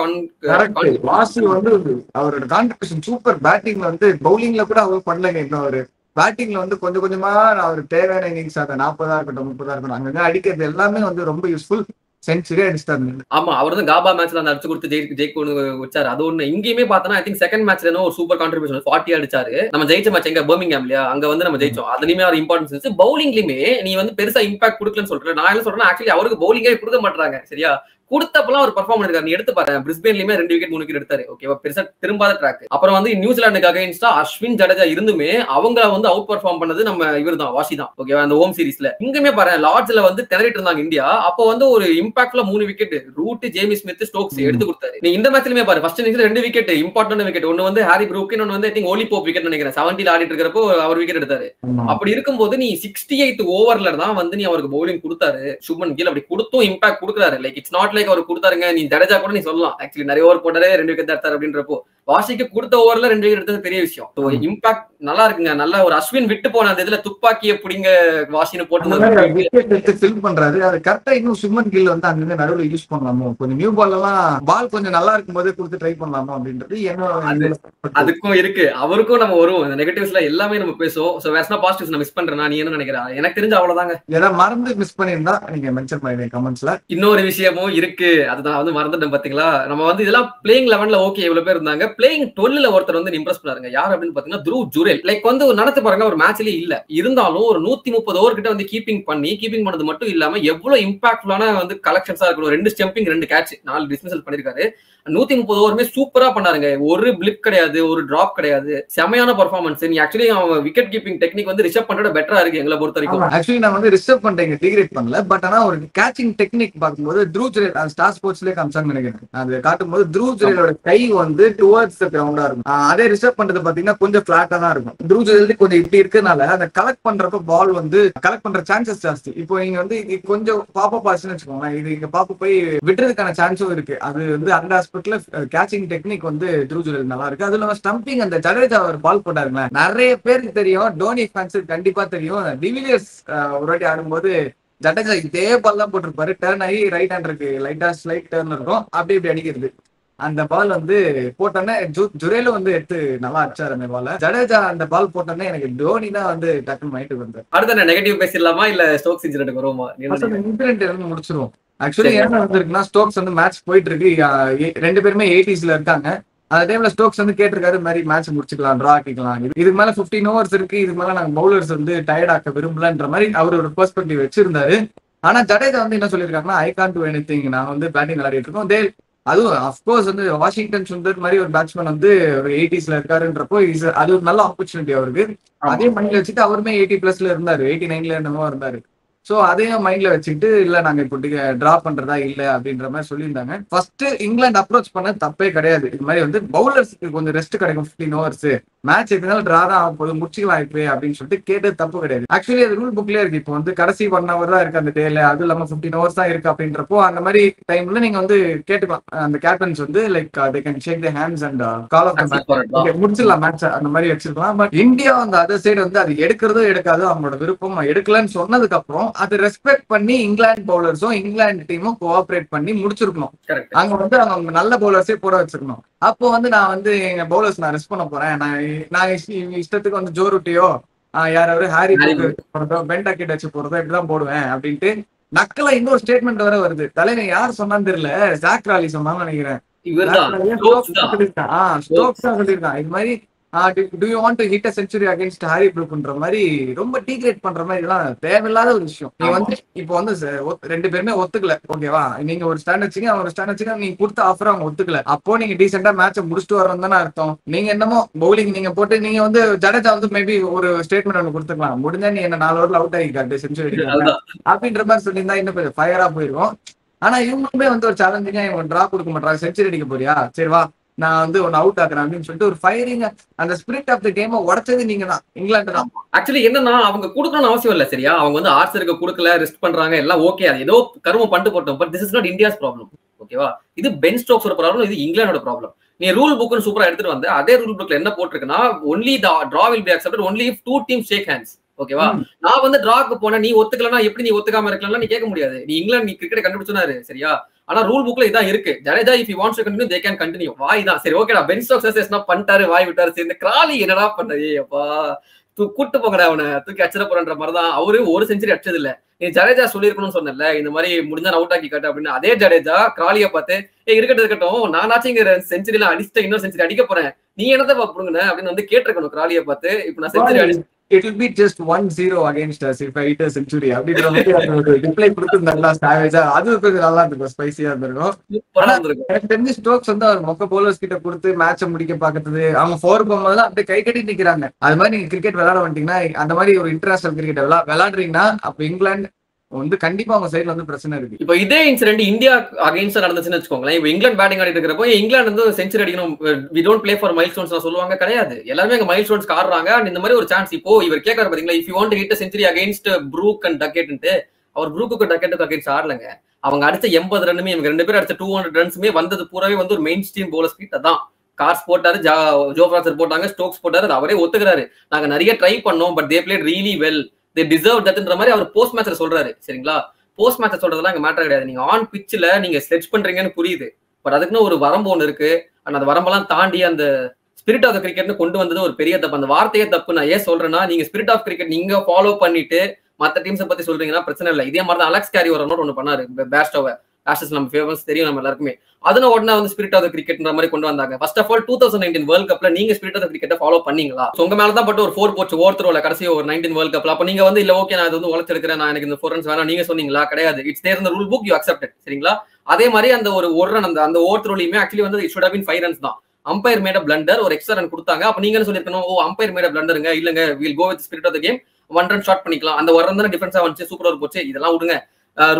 வாஷி வந்து அவரோட கான்ட்ரிபியூஷன் சூப்பர். பேட்டிங்ல வந்து பவுலிங்ல கூட அவர் பண்ணலங்க. இன்னும் அவரு பேட்டிங்ல வந்து கொஞ்சம் கொஞ்சமா அவர் தேவையான இன்னிங்ஸ் அதை 40 இருக்கட்டும் 30 இருக்கட்டும் அங்க அடிக்கிறது எல்லாமே வந்து ரொம்ப யூஸ்ஃபுல். செஞ்சுரி அடிச்சிட்டாரு.
ஆமா, அவர் வந்து காபா மேட்ச்ல அந்த அடிச்சு கொடுத்து ஜெயிக்க வச்சாரு. அது ஒண்ணு. இங்கேயுமே பார்த்தனா ஐ திங்க் செகண்ட் மேட்ச்ல ஒரு சூப்பர் கான்ட்ரிபியூஷன் 40 அடிச்சாரு. நம்ம ஜெயிச்ச மேட்ச் எங்க பர்மிங்ஹாம்லயா, அங்க வந்து நம்ம ஜெயிச்சோம். அதுலயுமே ஒரு இம்பார்ட்டன்ஸ் இருந்துச்சு. பவுலிங்லயுமே நீ வந்து பெருசா இம்பாக்ட் கொடுக்கலன்னு சொல்றேன். நான் என்ன சொல்றேன், ஆக்சுவலி அவருக்கு பவுலிங்கே கொடுக்க மாட்டாங்க. சரியா, கொடுத்தப்பெல்லாம் ஒரு பெர்ஃபார்ம் பண்ணிருக்காரு. நீ எடுத்து பாரு, பிரிஸ்பேன்லயுமே 2 விக்கெட் 3 விக்கெட் எடுத்தாரு. ஓகேவா, பெருசா திரும்பாத ட்ராக். அப்புறம் வந்து நியூசிலாந்துக்கு அகைன்ஸ்டா அஸ்வின் ஜடேஜா இருந்துமே அவங்க வந்து அவுட் பெர்ஃபார்ம் பண்ணது நம்ம இவர் தான், வாஷி தான். ஓகேவா, அந்த ஹோம் சீரிஸ்ல இங்குமே பாரு லார்ட்ஸ்ல வந்து திணறிட்டு இருந்தாங்க இந்தியா. அப்போ வந்து ஒரு இம்பாக்ட்ல 3 wicket Root, Jamie Smith, Stokes எடுத்து கொடுத்தாரு. நீ இந்த மேட்ச்லயுமே பாரு, ஃபர்ஸ்ட் இன்னிங்ஸ்ல 2 விக்கெட் இம்பார்ட்டன்ட் விக்கெட். ஒன்னு வந்து ஹாரி ப்ரூக், இன்னொன்னு வந்து I think Ollie Pope wicket நினைக்கிறேன். 70ல ஆடிட்டு இருக்கிறப்போ அவர் விக்கெட் எடுத்தாரு. அப்படி இருக்கும்போது நீ 68th ஓவர்ல தான் வந்து நீ அவருக்கு பவுலிங் கொடுத்தாரு. சுப்மன் கில் அப்படி கொடுத்தும் இம்பாக்ட் கொடுக்குறாரு. லைக் இட்ஸ் நாட் லைக் அவர் கொடுத்தாருங்க. நீ ஜடேஜா கூட நீ சொல்லலாம், ஆக்சுவலி நிறைய ஓவர் போட்டாரே 2 விக்கெட் எடுத்தாரு அப்படின்றப்போ வாஷிக்கு கொடுத்த ஓவர்ல 2 விக்கெட் எடுத்தது பெரிய விஷயம். இம்பாக்ட் நல்லா இருக்குங்க. நல்லா ஒரு அஸ்வின் விட்டு போன அந்த இதுல துப்பாக்கிய புடிங்க வாஷின்னு போட்டு
பண்றாரு. அது கரெக்டா. இன்னும் சுப்மன் கில் வந்து அங்க நடுவில் யூஸ் பண்ணலாமோ, கொஞ்சம் நியூ பால் எல்லாம் பால் கொஞ்சம் நல்லா இருக்கும் போதே கொடுத்து ட்ரை பண்ணலாமோ அப்படின்றது என்ன.
அதுக்கும் இருக்கு, அவருக்கும் நம்ம வரும். இந்த நெகட்டிவ்ஸ்ல எல்லாமே நம்ம பேசுவோம். சோ வேஸ்னா பாசிட்டிவ்ஸ் நான் மிஸ் பண்றேனா, நீ என்ன நினைக்கிறா? எனக்கு தெரிஞ்ச அவ்வளவுதாங்க.
ஏதாவது மறந்து மிஸ் பண்ணிருந்தா நீங்க மென்ஷன் பண்ணுங்க கமெண்ட்ஸ்ல.
இன்னொரு விஷயமும் இருக்கு, அதுதான் வந்து மறந்துட்டேன் பாத்தீங்களா. நம்ம வந்து இதெல்லாம் பிளேயிங் 11ல ஓகே இவ்வளவு பேர் இருந்தாங்க. பிளேயிங் 12ல ஒருத்தர் வந்து இம்ப்ரெஸ் பண்ணாருங்க. யார் அப்படின்னு பாத்தீங்கன்னா த்ரூ ஜுரேல். லைக் வந்து நடத்து பாருங்க, ஒரு மேட்ச்லயே இல்ல இருந்தாலும் ஒரு 130 ஓவர் கிட்ட வந்து கீப்பிங் பண்ணது மட்டும் இல்லாம எவ்வளவு இம்பாக்ட்ஃபுல்லான வந்து கலெக்ஷன்ஸா இருக்கணும். 2 ஸ்டம்பிங் 2 கேட்ச் 4 டிஸ்மிசல் பண்ணிருக்காரு. 130 ஓவருமே சூப்பரா பண்ணாருங்க. ஒரு பிளிப் கிடையாது, ஒரு டிராப் கிடையாது. செமையான பெர்ஃபார்மன்ஸ். நீ ஆக்சுவலி அவன் விக்கெட் கீப்பிங் டெக்னிக் வந்து ரிஷப் பண்டோட பெட்டரா இருக்கு எங்களை பொறுத்த வரைக்கும்.
ஆக்சுவலி நான் வந்து ரிஷப் பண்றேங்க டிகிரேட் பண்ணல. பட் ஆனா ஒரு கேச்சிங் டெக்னிக் பார்க்கும்போது த்ரூ ஜுரேல் ஸ்டார் ஸ்போர்ட்ஸ்லயே காமிச்சாங்கன்னு நினைக்கிறேன். அது காட்டும்போது த்ரூ ஜுரேலோட கை வந்து டுவர்ட்ஸ் கிரவுண்டா இருக்கும். அதே ரிஷப் பண்றது பாத்தீங்கன்னா கொஞ்சம் பிளாட்டா தான் இருக்கும். த்ரூ ஜுரேல் கொஞ்சம் இப்படி இருக்கனால அந்த கலெக்ட் பண்றப்ப பால் வந்து கலெக்ட் பண்ற சான்சஸ் ஜாஸ்தி. இப்போ நீங்க வந்து இது கொஞ்சம் பாப்பா பாஸ்ன்னு வச்சுக்கோங்க, இது இங்க பாப்பா போய் விடுறதுக்கான சான்ஸும் இருக்கு. அது வந்து அந்த ஆஸ்பெக்ட்ல கேச்சிங் டெக்னிக் வந்து த்ரூ ஜுரேல் நல்லா இருக்கு. அதுல ஸ்டம்பிங் அந்த ஜடேஜா ஒரு பால் போட்டாருங்க, நிறைய பேருக்கு தெரியும். டோனி ஃபேன்ஸுக்கு கண்டிப்பா தெரியும். டிவிலியர்ஸ் ஒரு வாட்டி ஆடும்போது ஜடேஜா இதே பால் தான் போட்டிருப்பாரு. டர்ன் ஆகி ரைட் ஹேண்டருக்கு லைட்டா ஸ்லைட் டர்ன் இருக்கும், அப்படி இப்படி அடிக்கிறது. அந்த பால் வந்து போட்டோன்னே ஜுரேலும் வந்து எடுத்து நல்லா அடிச்சாரு அந்த பால். ஜடேஜா அந்த பால் போட்டோன்னே எனக்கு டோனி தான் வந்து டக்குனு மைண்டுக்கு வந்தார்.
அடுத்த நெகட்டிவ் பேசிடலாமா இல்ல ஸ்டோக்ஸ் இன்சிடென்ட் வருமா?
இன்சிடென்ட் இருந்து முடிச்சிருவோம். ஆக்சுவலி என்ன வந்திருக்குன்னா, ஸ்டோக்ஸ் வந்து மேட்ச் போயிட்டு இருக்கு. 2 பேருமே 80sல இருக்காங்க. அந்த டைம்ல ஸ்டோக்ஸ் வந்து கேட்டிருக்காரு மாதிரி மேட்ச் முடிச்சுக்கலாம், டிரா ஆக்கிக்கலாம், இதுக்கு மேல 15 ஓவர்ஸ் இருக்கு, இதுக்கு மேல நாங்க பவுலர்ஸ் வந்து டயர்ட் ஆக்க விரும்பலன்ற மாதிரி அவர் ஒரு பெர்ஸ்பெக்டிவ் வச்சிருந்தாரு. ஆனா ஜடேஜா வந்து என்ன சொல்லியிருக்காங்கன்னா, ஐ கான்ட் டு எனிதிங், நான் வந்து பேட்டிங் விளையாடிட்டு இருக்கோம். அதுவும் அப்கோர்ஸ் வந்து வாஷிங்டன் சுந்தர் மாதிரி ஒரு பேட்ஸ்மேன் வந்து ஒரு 80sல இருக்காருன்றப்போ அது ஒரு நல்ல ஆப்பர்ச்சுனிட்டி அவருக்கு. அதே மைண்ட்ல வச்சுட்டு அவருமே 80+ இருந்தாரு, 89ல என்னமோ இருந்தாரு. சோ அதையும் மைண்ட்ல வச்சுக்கிட்டு இல்ல நாங்க இப்போ டிரா பண்றதா இல்ல அப்படின்ற மாதிரி சொல்லியிருந்தாங்க. ஃபர்ஸ்ட் இங்கிலாந்து அப்ரோச் பண்ண தப்பே கிடையாது. இது மாதிரி வந்து பவுலர்ஸ்க்கு கொஞ்சம் ரெஸ்ட் கிடைக்கும் 15 ஓவர்ஸ், மேட்ச் எப்படினாலும் டிரா தான் ஆகும் போது முடிச்சுக்கலாம் இப்போ அப்படின்னு சொல்லிட்டு கேட்டது தப்பு கிடையாது. ஆக்சுவலி அது ரூல் புக்லயே இருக்கு. இப்போ வந்து கடைசி 1 hour தான் இருக்கு அந்த டேல, அது இல்லாம 15 hours தான் இருக்கு அப்படின்றப்போ அந்த மாதிரி டைம்ல நீங்க வந்து கேட்டுக்கலாம். அந்த கேப்டன்ஸ் வந்து like they can shake the hands and call off the match, முடிச்சிடலாம் மேட்ச் அந்த மாதிரி வச்சிருக்கலாம். பட் இந்தியா அந்த அதர் சைடு வந்து அது எடுக்கிறதோ எடுக்காதோ அவங்களோட விருப்பம். எடுக்கலன்னு சொன்னதுக்கு அப்புறம் அது ரெஸ்பெக்ட் பண்ணி இங்கிலாந்து பவுலர்ஸும் இங்கிலாந்து டீமும் கோஆபரேட் பண்ணி முடிச்சிருக்கணும். அங்க வந்து அவங்க நல்ல பவுலர்ஸே போட வச்சிருக்கணும். அப்போ வந்து நான் வந்து எங்க பவுலர்ஸ் நான் ரெஸ்ட் பண்ண போறேன், நான் இஷ்டத்துக்கு வந்து ஜோ ரூட்டியோ யாராவது ஹாரி போடுறதோ பென்டாக்கெட் வச்சு போறதோ இப்படிதான் போடுவேன் அப்படின்ட்டு நக்கலா இன்னொரு ஸ்டேட்மெண்ட் வர வருது. தலைவர் யார் சொன்னான்னு தெரியல, ஜாக் ராலி சொன்னான்னு நினைக்கிறேன். ஸ்டோக்ஸ் தான் சொல்லியிருக்கான் இது மாதிரி do you want to hit a century against Harry Brookன்ற மாதிரி ரொம்ப டீக்ரேட் பண்ற மாதிரி இதெல்லாம் தேவையில்லாத ஒரு விஷயம். நீ வந்து இப்போ வந்து ரெண்டு பேருமே ஒத்துக்கல, ஓகேவா? நீங்க ஒரு ஸ்டாண்ட் வச்சுங்க, அவங்க ஒரு ஸ்டாண்ட் வச்சுங்க, நீங்க கொடுத்த ஆஃபர் அவங்க ஒத்துக்கல. அப்போ நீங்க டீசெண்டா மேட்சை முடிச்சுட்டு வரணும் தானே அர்த்தம். நீங்க என்னமோ பவுலிங் நீங்க போட்டு நீங்க வந்து ஜடேஜா வந்து மேபி ஒரு ஸ்டேட்மெண்ட் ஒன்று கொடுத்துக்கலாம், முடிஞ்சா நீ என்ன 4 ஓவர்ல அவுட் ஆகிக்காட்டு செஞ்சுரி அடிக்க அப்படின்ற மாதிரி சொல்லியிருந்தா இன்னும் கொஞ்சம் ஃபயரா போயிருக்கும். ஆனா இவங்களுமே வந்து ஒரு சேலஞ்சிங்கா இவங்க டிரா கொடுக்க மாட்டாங்க. செஞ்சுரி அடிக்க போறியா, சரி வா நான் வந்து ஒன்னு அவுட் ஆக்குறேன் அப்படின்னு சொல்லிட்டு ஒரு ஃபயரிங், அந்த ஸ்பிரிட் ஆஃப் தி கேம் உடைச்சது நீங்க தான், இங்கிலாந்து தான்.
ஆக்சுவலி என்னன்னா அவங்க கொடுக்கணும்னு அவசியம் இல்ல, சரியா? அவங்க வந்து ஆர்ச்சருக்கு கொடுக்கல, ரெஸ்ட் பண்றாங்க, எல்லாம் ஓகே, அது ஏதோ கருமம் பண்ணிட்டு போட்டோம். But this is not India's problem, ஓகேவா? இது பென் ஸ்டோக்ஸோட ப்ராப்ளம், இது இங்கிலாந்தோட ப்ராப்ளம். நீ ரூல் புக்னு சூப்பரா எடுத்துட்டு வந்து அதே ரூல் புக்ல என்ன போட்டிருக்குன்னா only the draw will be accepted only if 2 teams shake hands, ஓகேவா? நான் வந்து டிராக்கு போனேன், நீ ஒத்துக்கலன்னா எப்படி நீ ஒத்துக்காம இருக்கலாம் நீ கேட்க முடியாது. நீ இங்கிலாந்து நீ கிரிக்கெட் கண்டுபிடிச்சனாரு, சரியா? ஆனா ரூல் புக்ல இதான் இருக்கு. Jadeja if he wants to continue they can continue. வாய் தான் சரி, ஓகேடா. பென் ஸ்டோக்ஸ் சக்சஸ்னா பண்ணிட்டாரு, வாய் விட்டாரு. சரி, இந்த கிராலி என்னடா பண்ண, அப்பா கூட்டு போங்கடா அவனை, தூக்கி அடிச்சிட போறன்ற மாதிரி தான். அவரு ஒரு செஞ்சுரி அடிச்சது இல்ல. நீ ஜடேஜா சொல்லிருக்கணும்னு சொன்னல, இந்த மாதிரி முடிஞ்சா அவுட் ஆக்கி காட்டு அப்படின்னு. அதே ஜடேஜா கிராலியை பார்த்து இருக்கட்டும் நானாச்சும் இங்க செஞ்சுரி எல்லாம் அடிச்சுட்டு இன்னொரு செஞ்சுரி அடிக்க போறேன், நீ என்னதை பாப்புங்க அப்படின்னு வந்து கேட்டிருக்கணும் கிராலியை பார்த்து. இப்ப நான் செஞ்சுரி அடிச்சு
it will be just 1-0 against us if I hit a century அப்படின்ற மாதிரி ஒரு ரிப்ளை கொடுத்திருந்தாங்களா சாவேஜா, அது கொஞ்சம் நல்லா இருக்கும், ஸ்பைசியா இருந்திருக்கும். எனக்கு தெரிஞ்சு ஸ்டோக்ஸ் வந்து அவர் மொக்க பவுலர்ஸ் கிட்ட கொடுத்து மேட்சை முடிக்க பாக்குறது, அவங்க 4 போகும்போதெல்லாம் அப்படியே கை கட்டி நிக்கிறாங்க. அது மாதிரி நீங்க கிரிக்கெட் விளையாட வந்துட்டீங்கன்னா, அந்த மாதிரி ஒரு இன்டர்நேஷனல் கிரிக்கெட் விளையாடுறீங்கன்னா அப்ப இங்கிலாந்து வந்து கண்டிப்பா அவங்க சைடுல வந்து பிரச்சனை இருக்கு.
இப்போ இதே இன்சிடென்ட் இந்தியா அகைன்ஸ்ட் நடந்துச்சுன்னு வச்சுக்கோங்களேன். இப்போ இங்கிலாந்து பேட்டிங் ஆடிட்டு இருக்கிறப்போ இங்கிலாந்து வந்து செஞ்சுரி அடிக்கணும், we don't play for milestones சொல்லுவாங்க, கிடையாது. எல்லாருமே அங்க மைல் ஸ்டோன்ஸ் ஆடுறாங்க. இந்த மாதிரி ஒரு சான்ஸ் இப்போ இவர் கேட்கறாரு பாத்தீங்களா, if you want to hit a century against Brook and டக்கெட்ன்ட்டு. அவர் ப்ரூக்கு டக்கெட்டுக்கு அகைன்ஸ்ட் ஆடலங்க. அவங்க அடிச்ச 80 ரன்னுமே இவங்க 2 பேரும் அடிச்ச 200 ரன்ஸுமே வந்தது பூராவே வந்து ஒரு மெயின் ஸ்ட்ரீம் பவுலர் ஸ்பீட். அதான் கார்ஸ் போட்டாரு, ஜோ ஃபிரான்சர் போட்டாங்க, ஸ்டோக்ஸ் போட்டாரு, அவரே ஒத்துக்கிறாரு. நாங்க நிறைய ட்ரை பண்ணோம், but they played really well, they deserve தட்ன்ற மாதிரி அவர் போஸ்ட் மேட்ச்ல சொல்றாரு, சரிங்களா? போஸ்ட் மேட்ச் சொல்றதெல்லாம் இங்க மேட்டர் கிடையாது. நீங்க ஆன் பிட்ச்ல நீங்க ஸ்லெட்ச் பண்றீங்கன்னு புரியுது, பட் அதுக்குன்னு ஒரு வரம்பு ஒன்று இருக்கு. அந்த வரம்பெல்லாம் தாண்டி அந்த ஸ்பிரிட் ஆஃப் த கிரிக்கெட்னு கொண்டு வந்தது ஒரு பெரிய தப்பு. அந்த வார்த்தையே தப்பு. நான் ஏன் சொல்றேன்னா, நீங்க ஸ்பிரிட் ஆஃப் கிரிக்கெட் நீங்க ஃபாலோ பண்ணிட்டு மற்ற டீம்ஸை பத்தி சொல்றீங்கன்னா பிரச்சனை இல்லை. இதே மாதிரி தான் அலெக்ஸ் கேரி ஒரு நோட் ஒன்று பண்ணாரு, பேஸ்டோவை ஆஷஸ் நம்ம ஃபேமஸ் தெரியும் நம்ம எல்லாருக்குமே. அதனால உடனே வந்து ஸ்பிரிட் ஆஃப் த கிரிக்கெட்ன்ற மாதிரி கொண்டு வந்தாங்க. ஃபர்ஸ்ட் ஆஃப் ஆல் 2019 வேர்ல்ட் கப்ல நீங்க ஸ்பிரிட் ஆஃப் த கிரிக்கெட்டை ஃபாலோ பண்ணீங்களா? உங்க மேல தான் பட்டு ஒரு 4 போச்சு ஓவர்த்ரோல கடைசி ஒரு 19 வேர்ல்ட் கப்ல. அப்ப நீங்க வந்து இல்ல ஓகே நான் இது வந்து உழைச்சிருக்கிறேன், நான் எனக்கு இந்த 4 ரன்ஸ் வேணாம் நீங்க சொன்னீங்களா? கிடையாது. இட்ஸ் தேர் இந்த ரூல் புக், யூ அக்செப்டட், சரிங்களா? அதே மாதிரி அந்த ஒரு ரன் அந்த ஓவர்த்ரோலையுமே ஆக்சுவலி வந்து it should have been 5 runs தான். அம்பையர் மேட் பிளண்டர், ஒரு எக்ஸ்ட்ரா ரன் கொடுத்தாங்க. அப்ப நீங்க சொல்லிருக்கணும், ஓ அம்பையர் மேட் பிளண்டருங்க, இல்லங்க we'll go with spirit of the game, 1 run short பண்ணிக்கலாம். அந்த 1 ரன் தானே டிஃபரன்ஸா வந்துச்சு, சூப்பர் ஓவர் போச்சு, இதெல்லாம் விடுங்க.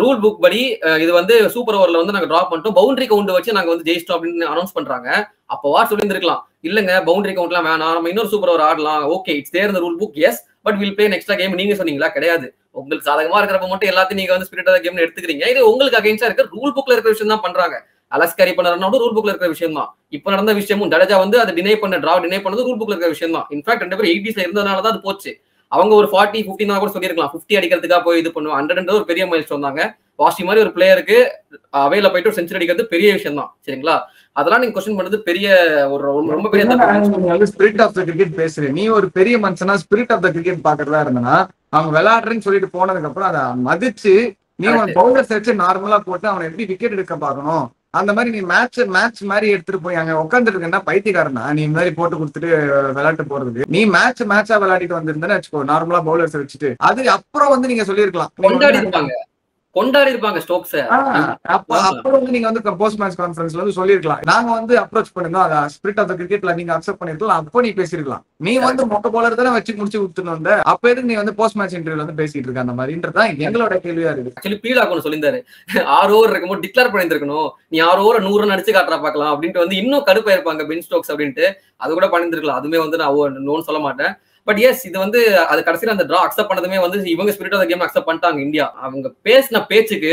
ரூல் புக் படி இது வந்து சூப்பர் ஓவர்ல வந்து நாங்க டிராப் பண்ணிட்டோம், பவுண்டரி கவுண்ட் வச்சு நாங்க வந்து ஜெயிச்சிட்டோம் அப்படின்னு அனௌன்ஸ் பண்றாங்க. அப்போவா சொல்லியிருந்திருக்கலாம், இல்லங்க பவுண்டரி கவுண்ட்லாம் வேணாம், நம்ம இன்னொரு சூப்பர் ஓவர் ஆடலாம், ஓகே இட்ஸ் தேர் இந்த rule book, yes but we'll play next game. நீங்க சொன்னீங்களா? கிடையாது. உங்களுக்கு சாதகமா இருக்கிறப்ப மட்டும் எல்லாத்தையும் நீங்க வந்து ஸ்பிரிட் ஆஃப் த கேம்னு எடுத்துக்கிறீங்க. இது உங்களுக்கு அகைன்ஸ்டா இருக்க ரூல் புக்ல இருக்கிற விஷயம் தான் பண்றாங்க. அலெக்ஸ் கேரி பண்ண ரூல் புக்ல இருக்கிற விஷயம் தான். இப்ப நடந்த விஷயமும் ஜடேஜா வந்து அதை டினை பண்ணது ரூல் புக்ல இருக்கிற விஷயம் தான். இன்ஃபேக்ட் 2 பேரும் 80s இருந்ததுனால தான் அது போச்சு. அவங்க ஒரு 40-50 கூட சொல்லிருக்கலாம், 50 அடிக்கிறதுக்காக போய் இது பண்ணுவோம். 100 ஒரு பெரிய மைல் ஸ்டோன் தாங்க. வாஷி மாதிரி ஒரு பிளேயருக்கு அவையில போயிட்டு ஒரு செஞ்சுரி அடிக்கிறது பெரிய விஷயம் தான், சரிங்களா? அதெல்லாம் நீங்க கொஸ்டின் பண்ணது பெரிய ஒரு ரொம்ப பெரிய
ஸ்பிரிட் ஆஃப் த கிரிக்கெட் பேசுறேன். நீ ஒரு பெரிய மனுஷனா ஸ்பிரிட் ஆஃப் த கிரிக்கெட் பாக்குறதா இருந்தனா, அவங்க விளையாடுறேன்னு சொல்லிட்டு போனதுக்கு அப்புறம் அதை மதிச்சு நீ ஒரு பவுலர் வச்சு நார்மலா போட்டு அவனை எப்படி விக்கெட் எடுக்க பாக்கணும், அந்த மாதிரி நீ மேட்ச் மாதிரி எடுத்துட்டு போய் அங்க உட்காந்துட்டு இருக்கா பைத்தியக்காரனா நீ இந்த மாதிரி போட்டு கொடுத்துட்டு விளையாட்டு போறதுக்கு. நீ மேட்சா விளையாடிட்டு வந்திருந்தேன்னு வச்சுக்கோ, நார்மலா பவுலர்ஸ் வச்சுட்டு அது அப்புறம் வந்து நீங்க சொல்லிருக்கலாம்.
கொண்டாடி இருப்பாங்க ஸ்டோக்ஸ்.
அப்ப வந்து நீங்க வந்து போஸ்ட் மேட்ச் கான்ஃபரன்ஸ்ல வந்து சொல்லிருக்கலாம், நாங்க வந்து அப்ரோச் பண்ணிருந்தோம், ஸ்பிரிட் ஆஃப் த கிரிக்கெட்ல நீங்க அக்செப்ட் பண்ணிருக்கலாம், அப்போ நீ பேசிருக்கலாம். நீ வந்து மொக்க போலர் தானே வச்சு முடிச்சு விட்டுன்னு வந்த, அப்ப எதுக்கு நீ வந்து போஸ்ட் மேட்ச் இன்டர்வியூல வந்து பேசிட்டு இருக்க அந்த மாதிரின்றதான் எங்களோட கேள்வியா இருக்கு.
ஆக்சுவலி பீடாக்கணும் சொல்லியிருந்தாரு, 6 ஓவர் இருக்கும்போது டிக்ளேர் பண்ணிருக்கணும், நீ 6 ஓவர் 100 ரன் அடிச்சு காட்டுறா பாக்கலாம் அப்படின்ட்டு வந்து இன்னும் கடுப்பா இருப்பாங்க பென் ஸ்டோக்ஸ் அப்படின்ட்டு. அது கூட பண்ணிருக்கலாம். அதுமே வந்து நான் நோன்னு சொல்ல மாட்டேன். பட் எஸ், இது வந்து அது கடைசியில் அந்த டிரா அக்செப்ட் பண்ணதுமே வந்து இவங்க spirit of the game accept பண்ணிட்டாங்க இந்தியா. அவங்க பேசின பேச்சுக்கு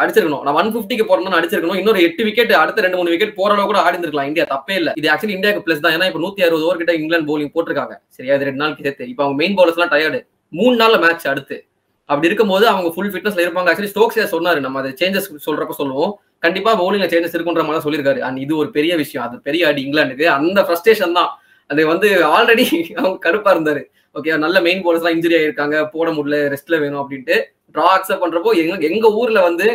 அடிச்சிருக்கணும். நான் 150க்கு போறோம்னு அடிச்சிருக்கணும். இன்னொரு 8 விக்கெட் அடுத்த 2-3 விக்கெட் போற அளவு கூட ஆடி இருந்திருக்கலாம் இந்தியா. தப்பே இல்ல. இது ஆக்சுவலி இந்தியாவுக்கு பிளஸ் தான். ஏன்னா இப்ப 160 ஓவர் கிட்ட இங்கிலாந்து பவுலிங் போட்டிருக்காங்க. சரியா, இது 2 நாளுக்கு சேர்த்து. இப்ப அவங்க மெயின் பவுலர்ஸ் எல்லாம் டயர்டு, 3 நாள்ல மேட்ச் அடுத்து. அப்படி இருக்கும்போது அவங்க ஃபுல் ஃபிட்னஸ்ல இருப்பாங்க. ஆக்சுவலி ஸ்டோக்ஸ் சொன்னாரு, நம்ம அது சேஞ்சஸ் சொல்றப்ப சொல்லுவோம், கண்டிப்பா பவுலிங்ல சேஞ்சஸ் இருக்குன்ற மாதிரி சொல்லியிருக்காரு. அண்ட் இது ஒரு பெரிய விஷயம், அது பெரிய அடி இங்கிலாந்துக்கு. அந்த ஃப்ரஸ்ட்ரேஷன் தான் அது வந்து ஆல்ரெடி அவங்க கடுப்பா இருந்தாரு. ஓகே, நல்ல மெயின் பவுலர்ஸ் எல்லாம் இன்ஜுரி ஆயிருக்காங்க, போட முடியல, ரெஸ்ட்ல வேணும் அப்படின்ட்டு. டிரா அக்செப்ட் பண்றப்போ எங்க ஊர்ல வந்து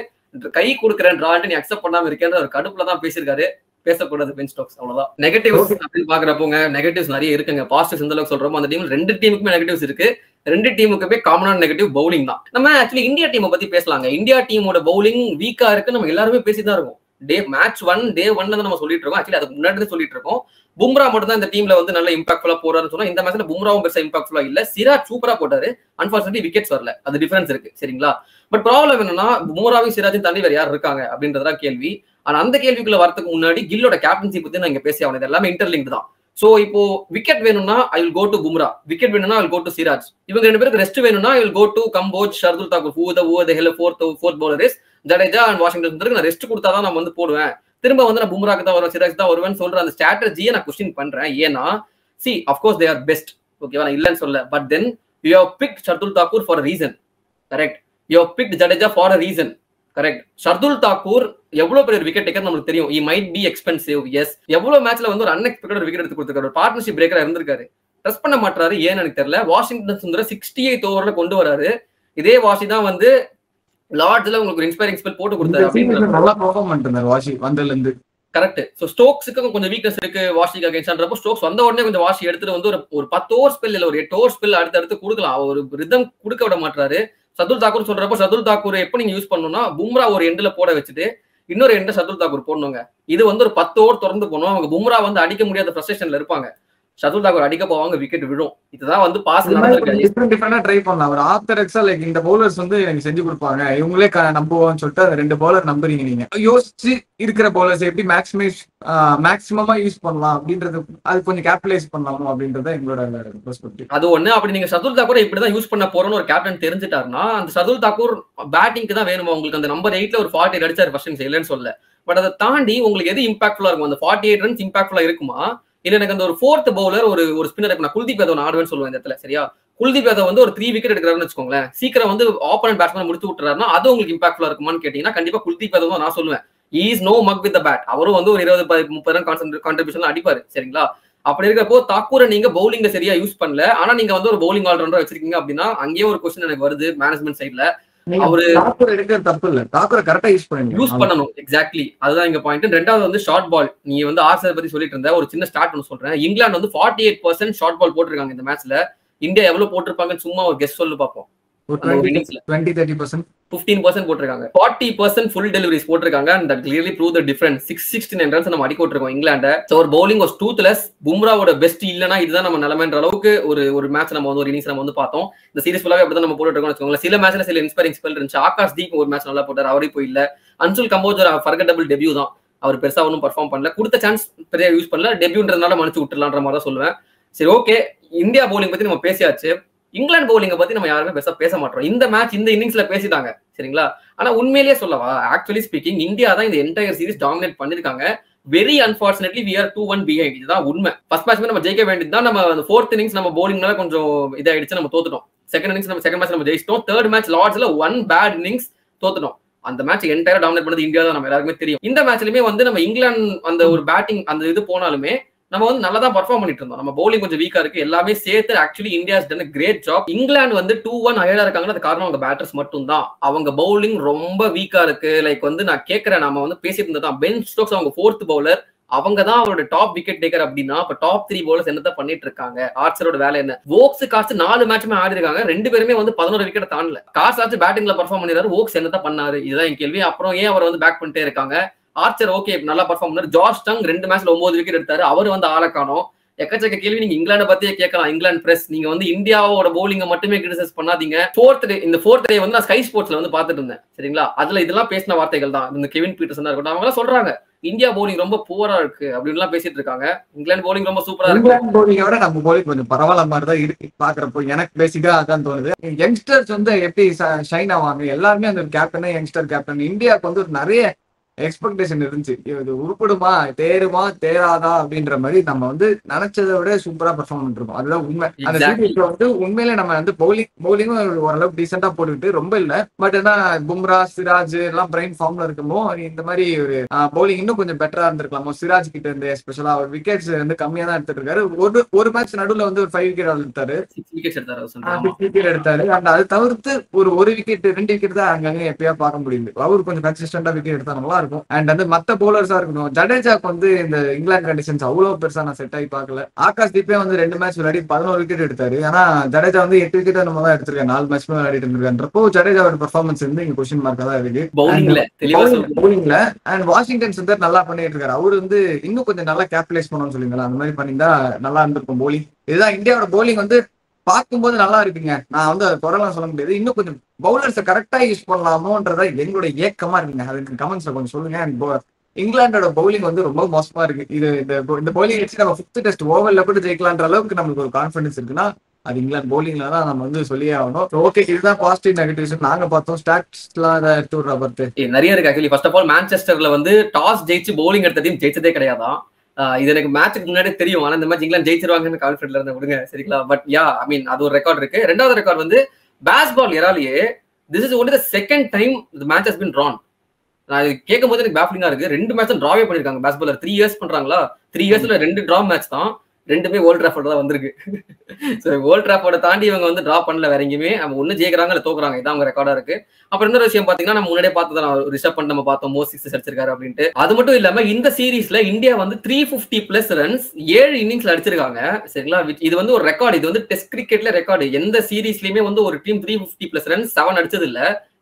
கை கொடுக்குறேன் டிரான்ட்டு நீ அக்செப்ட் பண்ணாம இருக்கேன்ற ஒரு கடுப்புல தான் பேசியிருக்காரு. பேசக்கூடாது பென் ஸ்டோக்ஸ், அவ்வளவுதான். நெகட்டிவ்ஸ் அப்படின்னு பாக்குறப்போங்க, நெகட்டிவ்ஸ் நிறைய இருக்குங்க. பாசிட்டிவ்ஸ் எந்த அளவுக்கு சொல்றோமோ அந்த டீம் 2 டீமுக்குமே நெகட்டிவ்ஸ் இருக்கு. 2 டீமுக்குமே காமனான நெகட்டிவ் பவுலிங் தான். நம்ம ஆக்சுவலி இந்தியா டீமை பத்தி பேசலாங்க. இந்தியா டீமோட பவுலிங் வீக்கா இருக்கு, நம்ம எல்லாருமே பேசிதான் இருக்கோம். மேட்ச் 1 நம்ம சொல்லிட்டு இருக்கோம். ஆக்சுவலி அதுக்கு முன்னாடி சொல்லிட்டு இருக்கோம். பும்ரா மட்டும் தான் இந்த டீம்ல வந்து நல்ல இம்பாக்ட்ஃபுல்லா போறாருன்னு சொன்னா, இந்த மேட்ச்ல பும்ராவும் பெருசா இம்பாக்ட்ஃபுல்லா இல்ல. சிராஜ் சூப்பரா போட்டாரு, அன்பார்ச்சுனேட்லி விக்கெட்ஸ் வரல, அது டிஃபரன்ஸ் இருக்கு. சரிங்களா? பட் ப்ராப்ளம் என்னன்னா, பும்ராவையும் சிராஜையும் தாண்டி வேற யார் இருக்காங்க அப்படின்றதா கேள்வி. ஆனா அந்த கேள்விக்குள்ள வரதுக்கு முன்னாடி கில்லோட கேப்டன்சி பத்தி நான் இங்க பேசி ஆகணும். இது எல்லாமே இன்டர்லிங்க் தான். சோ இப்போ விக்கெட் வேணும்னா I will go to Bumrah, wicket வேணும்னா I will go to Siraj. இவங்க 2 பேருக்கு ரெஸ்ட் வேணும்னா I will go to Kamboj, Shardul Thakur, who the hell fourth bowler is, Jadeja and Washington. நான் ரெஸ்ட் கொடுத்தாதான் நான் வந்து போடுவேன், திரும்ப வந்து நான் பும்ராக்கு தான் வருவேன், சிராஜ் தான் வருவேன்னு சொல்ற அந்த ஸ்ட்ராட்டஜியை நான் கொஸ்டின் பண்றேன். ஏன்னா see of course they are best, ஓகேவா, நான் இல்லைன்னு சொல்ல. But then you have picked Shardul Thakur for a reason, correct. You have picked Jadeja for a reason, correct. Shardul Thakur எவ்வளவு பெரிய விக்கெட் டேக்கர் நமக்கு தெரியும். he might be expensive, yes. எவ்வளவு மேட்ச்ல வந்து ஒரு அன்எக்ஸ்பெக்டட் ஒரு விக்கெட் எடுத்து கொடுத்திருக்காரு, ஒரு பார்ட்னர்ஷிப் பிரேக்கரா இருந்திருக்காரு. ட்ரஸ்ட் பண்ண மாட்டாரு, ஏன்னு எனக்கு தெரியல. வாஷிங்டன் சுந்தர 68 ஓவர்ல கொண்டு வராரு. இதே வாஷி தான் வந்து லார்ட்ஸ்ல உங்களுக்கு ஒரு இன்ஸ்பைரிங் ஸ்பெல் போட்டு கொடுத்தாரு,
நல்லா பெர்ஃபார்ம் பண்ணிட்டாரு வாஷி வந்ததுல இருந்து.
கரெக்ட். சோ ஸ்டோக்ஸுக்கு கொஞ்சம் வீக்னஸ் இருக்கு வாஷிக்கு அகைன்ஸ்ட்ன்றப்போ ஸ்டோக்ஸ் வந்த உடனே கொஞ்சம் வாஷி எடுத்துட்டு வந்து ஒரு 10 ஓவர் ஸ்பெல் இல்ல ஒரு 8 ஓவர் ஸ்பெல் அடுத்து கொடுக்கலாம். ஒரு ரிதம் கொடுக்க விட மாட்டாரு. சர்துல் தாக்கூர் சொல்றப்போ சர்துல் தாக்கூர் எப்ப நீங்க யூஸ் பண்ணணும்னா, பும்ரா ஒரு எண்ட்ல போட வச்சுட்டு இன்னொரு எண்ட்ல சர்துல் தாக்கூர் போடணுங்க. இது வந்து ஒரு 10 ஓவர் தொடர்ந்து போனோம். அவங்க பும்ரா வந்து அடிக்க முடியாத ஃப்ரஸ்ட்ரேஷன்ல இருப்பாங்க, சர்துல் தாக்கூர் அடிக்க போவாங்க, விக்கெட் விடும். இதுதான் வந்து பாஸ் நடந்திருக்கு.
டிஃபரெண்டா ட்ரை பண்ணலாம். ஒரு ஆர்த்தடாக்ஸா லைக் இந்த பவுலர்ஸ் வந்து எனக்கு செஞ்சு கொடுப்பாங்க, இவங்களே நம்புவோம்னு சொல்லிட்டு அந்த 2 பவுலர் நம்புறீங்க. நீங்க யோசிச்சு இருக்கிற பவுலர்ஸ் எப்படி மேக்ஸிமமா யூஸ் பண்ணலாம் அப்படின்றது, அது கொஞ்சம் கேபிடலைஸ் பண்ணலாம் அப்படின்றத எங்களோட பெர்ஸ்பெக்டிவ்.
அது ஒண்ணு. அப்படி நீங்க சர்துல் தாக்கூர் இப்படிதான் யூஸ் பண்ண போறோம்னு ஒரு கேப்டன் தெரிஞ்சுட்டாருன்னா, அந்த சர்துல் தாக்கூர் பேட்டிங்க்கு தான் வேணுமா உங்களுக்கு? அந்த நம்பர் 8ல ஒரு 48 அடிச்சாரு ஃபர்ஸ்ட் இன்னிங்ஸ், இல்லைன்னு சொல்ல. பட் அதை தாண்டி உங்களுக்கு எது இம்பாக்ட்ஃபுல்லா இருக்கும்? அந்த 48 ரன்ஸ் இம்பாக்ட்ஃபுல்லா இருக்குமா, இல்ல எனக்கு அந்த ஒரு 4th பவுலர் ஒரு ஸ்பின்னர் இருக்கு. நான் குல்தீப் யாதவ் ஆடுவேன்னு சொல்லுவேன் இந்த இடத்துல, சரியா? குல்தீப் யாதவ் வந்து ஒரு 3 விக்கெட் எடுக்கிறாருன்னு வச்சுக்கோங்களேன், சீக்கிரம் வந்து ஆப்போனன்ட் பேட்ஸ்மேன் முடிச்சு விட்டுறாருன்னா அது உங்களுக்கு இம்பாக்ட்ஃபுல்லா இருக்குமான்னு கேட்டீங்கன்னா கண்டிப்பா குல்தீப் யாதவ் தான் நான் சொல்லுவேன். Is no mug with the bat. அவரும் வந்து ஒரு 20-30 ரன் கான்ட்ரிபியூஷன் அடிப்பாரு, சரிங்களா? அப்படி இருக்கப்போ தாக்கூரை நீங்க பவுலிங்ல சரியா யூஸ் பண்ணல, ஆனா நீங்க வந்து ஒரு பவுலிங் ஆல்ரவுண்டர் வச்சிருக்கீங்க அப்படின்னா அங்கேயே ஒரு கொஸ்டின் எனக்கு வருது மேனேஜ்மெண்ட் சைட்ல. அவரு
தப்பு இல்ல, தாக்கூரை கரெக்டா யூஸ்
பண்ணணும். எக்ஸாக்ட்லி, அதுதான் இங்க பாயிண்ட். ரெண்டாவது வந்து ஷார்ட் பால். நீ வந்து ஆர்சர் பத்தி சொல்லிட்டு இருந்த, ஒரு சின்ன ஸ்டார்ட் ஒன்று சொல்றேன். இங்கிலாந்து வந்து 48% ஷார்ட் பால் போட்டிருக்காங்க இந்த மேட்ச்ல. இந்தியா எவ்வளவு போட்டிருப்பாங்கன்னு சும்மா ஒரு கெஸ் சொல்லு பார்ப்போம். 15% போட்டிருக்காங்க. 40% ஃபுல் டெலிவரிஸ் போட்டிருக்காங்க. and that clearly prove the difference. 669 runs நம்ம அடிக்க விட்டுருக்கோம் இங்கிலாண்ட. சோ ஒரு பவுலிங் வாஸ் டூத்லெஸ். பும்ராவோட பெஸ்ட் இல்லனா இதுதான் நம்ம நிலைமைன்ற அளவுக்கு ஒரு மேட்ச் நம்ம வந்து ஒரு இன்னிங்ஸ் நம்ம வந்து பார்த்தோம். இந்த சீரிஸ் ஃபுல்லாவே அப்படிதான் நம்ம போட்டுட்டு இருக்கோம்னு வச்சுக்கோங்களேன். சில மேட்ச்ல சில இன்ஸ்பைரிங் ஸ்பெல் இருந்துச்சு. ஆகாஷ் தீப் ஒரு மேட்ச் நல்லா போட்டார், அவரே போய் இல்ல. அன்சுல் கம்போஜ் ஒரு ஃபர்கட்டபிள் டெபியூ தான், அவர் பெருசா ஒன்றும் பர்ஃபார்ம் பண்ணல, கொடுத்த சான்ஸ் பெரிய யூஸ் பண்ணல, டெபியூன்றதுனால மன்னிச்சு விட்டுலான்ற மாதிரி தான் சொல்லுவேன். சரி, ஓகே. இந்தியா பவுலிங் பத்தி நம்ம பேசியாச்சு. இங்கிலாந்து பவுலிங்கை பத்தி நம்ம யாருமே பெருசா பேச மாட்டோம். இந்த மேட்ச் இந்த இன்னிங்ஸ்ல பேசிட்டாங்க, சரிங்களா? ஆனா உண்மையிலேயே சொல்லவா, ஆக்சுவலி ஸ்பீக்கிங் இந்தியா தான் இந்த என்டையர் சீரிஸ் டாமினேட் பண்ணிருக்காங்க. Very unfortunately we are 2-1 behind. இதுதான் உண்மை. ஃபர்ஸ்ட் மேட்ச் நம்ம ஜெயிக்க வேண்டியது தான். நம்ம அந்த 4th இன்னிங்ஸ் நம்ம பவுலிங்னால கொஞ்சம் இதாயிடுச்சு, நம்ம தோத்துட்டோம். செகண்ட் மேட்ச் நம்ம ஜெயிச்சிட்டோம். தேர்ட் மேட்ச் லார்ட்ஸ்ல 1 பேட் இன்னிங்ஸ் தோத்துட்டோம். அந்த மேட்ச் என்டையரா டாமினேட் பண்ணது இந்தியா தான், நம்ம எல்லாருக்குமே தெரியும். இந்த மேட்ச்லயுமே வந்து நம்ம இங்கிலாந்து அந்த ஒரு பேட்டிங் அந்த இது போனாலுமே நம்ம வந்து நல்லா தான் பர்ஃபார்ம் பண்ணிட்டு இருந்தோம். நம்ம பவுலிங் கொஞ்சம் வீக்கா இருக்கு, எல்லாமே சேர்த்து actually India has done a great job. England வந்து 2-1 அயலா இருக்காங்கன்னா அது காரணம் அவங்க பேட்டர்ஸ் மட்டும் தான். அவங்க பவுலிங் ரொம்ப வீக்கா இருக்கு. லைக் வந்து நான் கேட்கறேன், நம்ம வந்து பேசிட்டு இருந்ததான் பென் ஸ்டோக்ஸ் அவங்க 4th பவுலர், அவங்க தான் அவரோட டாப் விக்கெட் டேக்கர் அப்படின்னா அப்ப டாப் 3 bowlers என்னதான் பண்ணிட்டு இருக்காங்க. ஆர்ச்சரோட வேலை என்ன? வோக்ஸ் காஸ்ட் 4 மேட்சுமே ஆடி இருக்காங்க, 2 பேருமே வந்து 11 விக்கெட் தாண்டல. காஸ்ட் ஆச்சு பேட்டிங்ல பர்ஃபார்ம் பண்ணிடுறாரு, வோக்ஸ் என்னதான் பண்ணாரு? இதுதான் என் கேள்வி. அப்புறம் ஏன் அவர் வந்து பேக் பண்ணிட்டே இருக்காங்க? ஆர்ச்சர் ஓகே நல்லா பர்ஃபார்ம் பண்ணாரு, ஜார்ஜ் டங் 2 மேட்ச்ல 9 விக்கெட் எடுத்தாரு, அவர் வந்து ஆள காணோம். எக்கச்சக்க கேள்வி நீங்க இங்கிலாந்து பத்தியே கேட்கலாம். இங்கிலாந்து பிரஸ் நீங்க வந்து இந்தியாவோட பவுலிங்க மட்டுமே கிரிட்டிசைஸ் பண்ணாதீங்க. இந்த ஃபோர்த் டே வந்து நான் ஸ்கை ஸ்போர்ட்ஸ்ல வந்து பாத்துட்டு இருந்தேன் சரிங்களா. அதுல இதெல்லாம் பேசின வார்த்தைகள் தான். இந்த கெவின் பீட்டர்சன் இருக்கட்டும், அவங்க எல்லாம் சொல்றாங்க இந்தியா பவுலிங் ரொம்ப புவரா இருக்கு அப்படின்னு பேசிட்டு இருக்காங்க. இங்கிலாந்து பவுலிங் ரொம்ப சூப்பரா இருக்கு.
இங்கிலாந்து பவுலிங்கை விட நம்ம பவுலிங் கொஞ்சம் பரவாயில்ல மாதிரி தான் இருக்கு பாக்குறப்போ. எனக்கு பேசிக்கா அதான் தோணுது. யங்ஸ்டர்ஸ் வந்து எப்படி ஷைன் ஆவாங்க, எல்லாருமே அந்த கேப்டனே யங்ஸ்டர் கேப்டன். இந்தியாவுக்கு வந்து ஒரு நிறைய எக்ஸ்பெக்டேஷன் இருந்துச்சு, இது உருப்படுமா தேருமா தேராதா அப்படின்ற மாதிரி. நம்ம வந்து நினைச்சதை விட சூப்பரா பெர்ஃபார்ம் பண்ணிருக்கோம், அதுதான் உண்மை. அந்த சீரீஸ்ல வந்து உண்மையிலே நம்ம வந்து பவுலிங்கும் ஓரளவுக்கு டீசெண்டா போட்டுக்கிட்டு ரொம்ப இல்ல, பட் என்ன பும்ரா சிராஜ் எல்லாம் பிரைன் ஃபார்ம்ல இருக்கும்போது இந்த மாதிரி ஒரு பவுலிங் இன்னும் கொஞ்சம் பெட்டரா இருந்திருக்கலாமோ. சிராஜ் கிட்ட இருந்து எஸ்பெஷலா அவர் விக்கெட்ஸ் வந்து கம்மியா தான் எடுத்துட்டு இருக்காரு. ஒரு மேட்ச் நடுவுல வந்து ஒரு 5 விக்கெட் எடுத்தாரு, 6 விக்கெட் எடுத்தாரு. அண்ட் அது தவிர்த்து ஒரு விக்கெட் 2 விக்கெட் தான் அங்கங்க எப்பயா பார்க்க முடியுது. அவர் கொஞ்சம் கன்சிஸ்டன்டா விக்கெட் எடுத்தா நல்லா இருக்கும். அண்ட் வந்து மத்த பவுலர்ஸா இருக்கணும். ஜடேஜாக்கு வந்து இந்த இங்கிலாந்து கண்டிஷன்ஸ் அவ்வளவு பெருசா நான் செட் ஆகி பார்க்கல. ஆகாஷ் தீப்பே வந்து 2 மேட்ச் விளையாடி 11 விக்கெட் எடுத்தாரு. ஆனா ஜடேஜா வந்து 8 விக்கெட் நம்ம தான் எடுத்திருக்காரு, 4 மேட்ச்மே விளையாடிட்டு இருந்திருக்கான்றப்போ ஜடேஜாவோட பெர்ஃபார்மன்ஸ் வந்து இங்க கொஸ்டின் மார்க்கா தான் இருக்கு பவுலிங்ல. அண்ட் வாஷிங்டன் சுந்தர் நல்லா பண்ணிட்டு இருக்காரு. அவரு வந்து இன்னும் கொஞ்சம் நல்லா கேபிடலைஸ் பண்ணணும்னு சொல்லுங்களா, அந்த மாதிரி பண்ணியிருந்தா நல்லா இருந்திருக்கும் பவுலிங். இதுதான் இந்தியாவோட பவுலிங் வந்து பார்க்கும்போது நல்லா இருக்குங்க. நான் வந்து குறைலாம் சொல்ல முடியாது, இன்னும் கொஞ்சம் பவுலர்ஸை கரெக்டா யூஸ் பண்ணலாமோன்றதா எங்களோட ஏக்கமா இருக்குங்க. அதுக்கு கமெண்ட்ஸ்ல கொஞ்சம் சொல்லுங்க. இங்கிலாண்டோட பவுலிங் வந்து ரொம்ப மோசமா இருக்கு. இந்த பவுலிங் வச்சு நம்ம 5th டெஸ்ட் ஓவர்ல கூட ஜெயிக்கலான்ற அளவுக்கு நமக்கு ஒரு கான்பிடன்ஸ் இருக்குன்னா அது இங்கிலாந்து பவுலிங்ல தான் நம்ம வந்து சொல்லியே ஆகணும். ஓகே, இதுதான் பாசிட்டிவ் நெகட்டிவ்ஸ் நாங்க பார்த்தோம். ஸ்டாட்ஸ்லாம் அதை எடுத்து விடுற பார்த்து
நிறைய இருக்கு. ஆக்சுவலி ஃபர்ஸ்ட் ஆஃப் ஆல் மான்செஸ்டர்ல வந்து டாஸ் ஜெயிச்சு பவுலிங் எடுத்த டீம் ஜெயிச்சதே கிடையாதான். இது எனக்கு மேட்சுக்கு முன்னாடியே தெரியும். ஆனா இந்த மேட்ச் இங்கிலாந்து ஜெயிச்சிருவாங்கன்னு கான்ஃபிடன்ட்ல இருந்த விடுங்க சரிங்களா. பட் யா ஐ மீன் அது ஒரு ரெக்கார்ட் இருக்கு. ரெண்டாவது ரெக்கார்ட் வந்து பேஸ்பால் எராலேயே this is only the second time the match has been drawn. நான் கேட்கும் போது எனக்கு பேஃப்லிங்கா இருக்கு. 2 மேட்ச் டிராவே பண்ணிருக்காங்க பேஸ்பாலர். 3 இயர்ஸ் பண்றாங்களா, 3 இயர்ஸ்ல 2 டிரா மேட்ச் தான், 2மே ஓல்ட் டிராஃபோர்ட் தான் வந்திருக்கு. ஓல்ட் டிராஃபோர்ட தாண்டி இவங்க வந்து டிரா பண்ணல வேற எங்கேயுமே. அவங்க ஒண்ணு ஜெயிக்கிறாங்க இல்ல தோக்குறாங்க, இதான் அவங்க ரெக்கார்டா இருக்கு. அப்புறம் இன்னொரு விஷயம் பாத்தீங்கன்னா நம்ம முன்னாடியே பார்த்ததான் ரிஷப் பண்ட் நம்ம பார்த்தோம், மோஸ்ட் 6 அடிச்சிருக்காரு அப்படின்ட்டு. அது மட்டும் இல்லாம இந்த சீரீஸ்ல இந்தியா வந்து 350+ ரன்ஸ் 7 இன்னிங்ஸ்ல அடிச்சிருக்காங்க சரிங்களா. இது வந்து ஒரு ரெக்கார்டு. இது வந்து டெஸ்ட் கிரிக்கெட்ல ரெக்கார்டு. எந்த சீரீஸ்லயுமே வந்து ஒரு டீம் 350+ ரன்ஸ் 7 அடிச்சது இல்ல.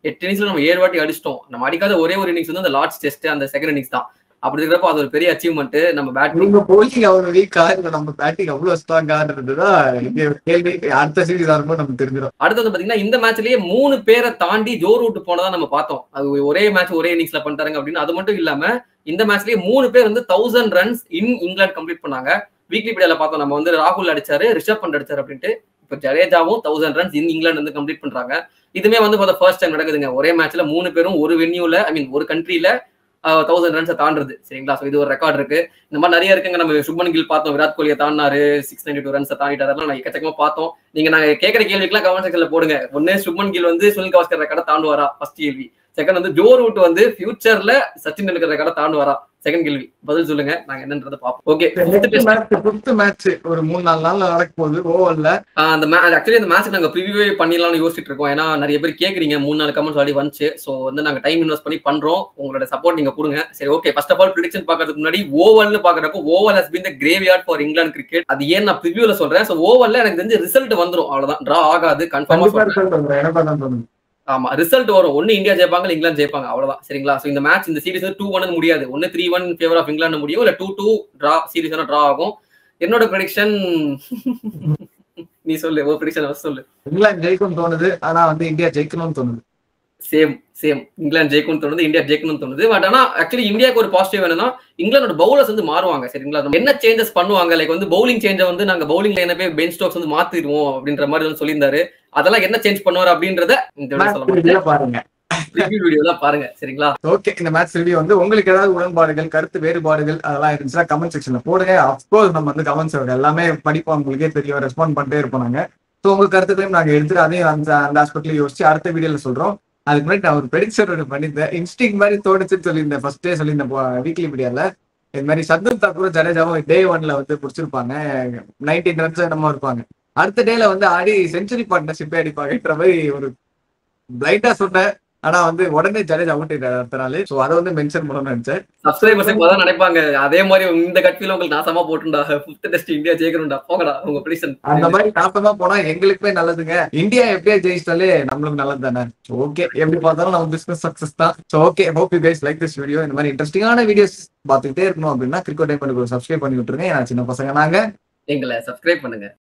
8 இன்னிங்ஸ்ல நம்ம 7 வாட்டி அடிச்சிட்டோம். நம்ம அடிக்காத ஒரே ஒரு இன்னிங்ஸ் வந்து அந்த லார்ட்ஸ் டெஸ்ட், அந்த செகண்ட் இன்னிங்ஸ் தான். அப்படி இருக்கிறப்போ அது ஒரு பெரிய அச்சீவ்மெண்ட். நம்ம பேட்டிங்
பவுலிங் அவ்வளவு வீக்கா இல்ல நம்ம பேட்டிங் அவ்வளவு ஸ்ட்ராங்கான்றதுதான் கேள்வி. அடுத்த சீரீஸ் ஆகும்போது நமக்கு தெரிஞ்சிடும்.
அடுத்து வந்து பாத்தீங்கன்னா இந்த மேட்ச்லயே 3 பேரை தாண்டி ஜோ ரூட் போனதா நம்ம பார்த்தோம். அது ஒரே மேட்ச் ஒரே இன்னிங்ஸ்ல பண்ணிட்டாங்க அப்படின்னு. அது மட்டும் இல்லாம இந்த மேட்ச்லயே 3 பேர் வந்து 1000 ரன்ஸ் இன் இங்கிலாந்து கம்ப்ளீட் பண்ணாங்க. வீக்லி பீடியால பார்த்தோம், நம்ம வந்து ராகுல் அடிச்சாரு, ரிஷப் பண்ட் அடிச்சாரு அப்படின்ட்டு. இப்ப ஜடேஜாவும் 1000 ரன்ஸ் இன் இங்கிலாந்து வந்து கம்ப்ளீட் பண்றாங்க. இதுமே வந்து ஃபர்ஸ்ட் டைம் நடக்குதுங்க. ஒரே மேட்ச்ல 3 பேரும் ஒரு வென்யூல ஐ மீன் ஒரு கண்ட்ரில 1000 ரன்ஸை தாண்டுறது சரிங்களா. ஸோ இது ஒரு ரெக்கார்ட் இருக்கு. இந்த மாதிரி நிறைய இருக்குங்க. நம்ம சுப்மன் கில் பார்த்தோம், விராட் கோலியை தாண்டினாரு, 692 ரன்ஸை தாண்டிட்டாரு. நான் எக்கச்சக்கமா பார்த்தோம். நீங்க நாங்க கேட்கற கேள்விக்கெல்லாம் கமெண்ட் செக்ஷன்ல போடுங்க. ஒன்னு சுப்மன் கில் வந்து சுனில் கவாஸ்கர் ரெக்கார்டை தாண்டுவாரா, ஃபர்ஸ்ட் கேள்வி. செகண்ட் வந்து ஜோ ரூட் வந்து ஃபியூச்சர்ல சச்சின் டெண்டுல்கர் ரெக்கார்டை தாண்டுவாரா, செகண்ட் கேள்வி. பதில் சொல்லுங்க, நாங்க என்னன்றதை பார்ப்போம். ஓகே,
ஃபிஃப்த் மேட்ச் ஒரு 3-4 நாள்ல நடக்க போகுது ஓவர்ல.
அந்த ஆக்சுவலி அந்த மேட்ச் நாங்க ப்ரிவியூவே பண்ணிடலாம்னு யோசிச்சுட்டு இருக்கோம். ஏன்னா நிறைய பேர் கேக்குறீங்க, 3-4 கமெண்ட்ஸ் ஆல்ரெடி வந்துச்சு. ஸோ வந்து நாங்க டைம் இன்வெஸ்ட் பண்ணி பண்றோம். உங்களோட சப்போர்ட் நீங்க கொடுங்க. சரி, okay. First of all prediction பாக்கிறதுக்கு முன்னாடி ஓவல்னு பாக்குறப்போ Oval has been the graveyard for England cricket. அது ஏன் நான் ப்ரிவியூல சொல்றேன். ஸோ ஓவல்ல எனக்கு தெரிஞ்சு ரிசல்ட் வந்துரும், அவ்வளவுதான். டிரா ஆகாது கன்ஃபார்மா. ஆமா, ரிசல்ட் வரும். ஒன்னு இந்தியா ஜெயிப்பாங்க, இங்கிலாந்து ஜெயிப்பாங்க, அவ்வளவுதான் சரிங்களா. சோ இந்த மேட்ச் இந்த சீரிஸ் 2-1 முடியாது. ஒன்னு 3-1 ஃபேவர் ஆஃப் இங்கிலாந்து முடியும், இல்ல 2-2 டிரா சீரிஸ் டிரா ஆகும். என்னோட ப்ரெடிக்ஷன் நீ சொல்லு, ஓ ப்ரெடிக்ஷன் சொல்லு.
இங்கிலாந்து ஜெயிக்கும்னு தோணுது, ஆனா வந்து இந்தியா ஜெயிக்கணும்னு தோணுது.
சேம் இங்கிலாந்து ஜெயிக்கணும்னு தோணுது, இந்தியா ஜெயிக்கணும்னு தோணுது. பட் ஆனா ஆக்சுவலி இந்தியாவுக்கு ஒரு பாசிட்டிவ் என்னன்னா இங்கிலாந்தோட பவுலர்ஸ் வந்து மாறுவாங்க சரிங்களா. என்ன சேஞ்சஸ் பண்ணுவாங்க, லைக் வந்து பவுலிங் சேஞ்ச வந்து நாங்க பவுலிங் லைனை போய் பென் ஸ்டோக்ஸ் வந்து மாத்திடுவோம் அப்படின்ற மாதிரி வந்து சொல்லியிருந்தாரு. அதெல்லாம் என்ன சேஞ்ச் பண்ணுவார் அப்படின்றத இந்த
பாருங்க,
வீடியோல பாருங்க சரிங்களா.
ஓகே, இந்த மேட்ச் ரிவ்யூ வந்து உங்களுக்கு ஏதாவது உடன்பாடுகள், கருத்து வேறுபாடுகள் அதெல்லாம் இருந்துச்சுன்னா கமெண்ட் செக்ஷன்ல போடுங்க. அப்கோர்ஸ் நம்ம வந்து கமெண்ட்ஸ் எல்லாமே படிப்போம், உங்களுக்கே தெரியும், ரெஸ்பாண்ட் பண்ணிட்டே இருப்போம் நாங்க. ஸோ உங்க கருத்துக்களையும் நாங்க எடுத்துட்டு அதையும் அந்த ஆஸ்பெக்ட்ல யோசிச்சு அடுத்த வீடியோல சொல்றோம். அதுக்கு முன்னாடி நான் ஒரு ப்ரெடிக்ஷன் பண்ணியிருந்தேன், இன்ஸ்டிங் மாதிரி தோணுச்சுன்னு சொல்லியிருந்தேன். ஃபர்ஸ்டே சொல்லியிருந்தேன் வீக்லி மீடியால. இது மாதிரி சர்துல் தாக்கூரும் ஜடேஜாவும் டே 1ல வந்து பிடிச்சிருப்பாங்க, 19 ரன்ஸ் என்னமோ இருப்பாங்க. அடுத்த டேல வந்து ஆடி செஞ்சுரி பார்ட்னர்ஷிப்பே அடிப்பாங்கன்ற மாதிரி ஒரு பிளைண்டா சொன்னேன். ஆனா வந்து உடனே ஜடேஜா அவுட் ஆயிட்டாரு அடுத்த நாள். சோ அதை வந்து மென்ஷன் பண்ணணும்னு நினைச்சேன்.
சப்ஸ்கிரைபர்ஸ் இப்பதான் நினைப்பாங்க அதே மாதிரி இந்த கட்சியில உங்களுக்கு நாசமா போட்டுண்டா 5th டெஸ்ட் இந்தியா ஜெயிக்கணும்டா போங்கடா உங்க பிடிஷன்.
அந்த மாதிரி நாசமா போனா எங்களுக்குமே நல்லதுங்க. இந்தியா எப்படியா ஜெயிச்சிட்டாலே நம்மளுக்கு நல்லது தானே. ஓகே, எப்படி பார்த்தாலும் நம்ம பிசினஸ் சக்சஸ் தான். So okay, hope you guys like this video. இந்த மாதிரி இன்ட்ரெஸ்டிங்கான வீடியோஸ் பார்த்துக்கிட்டே இருக்கணும் அப்படின்னா கிரிக்கெட் டைம் சப்ஸ்கிரைப் பண்ணி விட்டுருங்க. ஏன்னா சின்ன பசங்க நாங்க.
எங்களை சப்ஸ்கிரைப் பண்ணுங்க.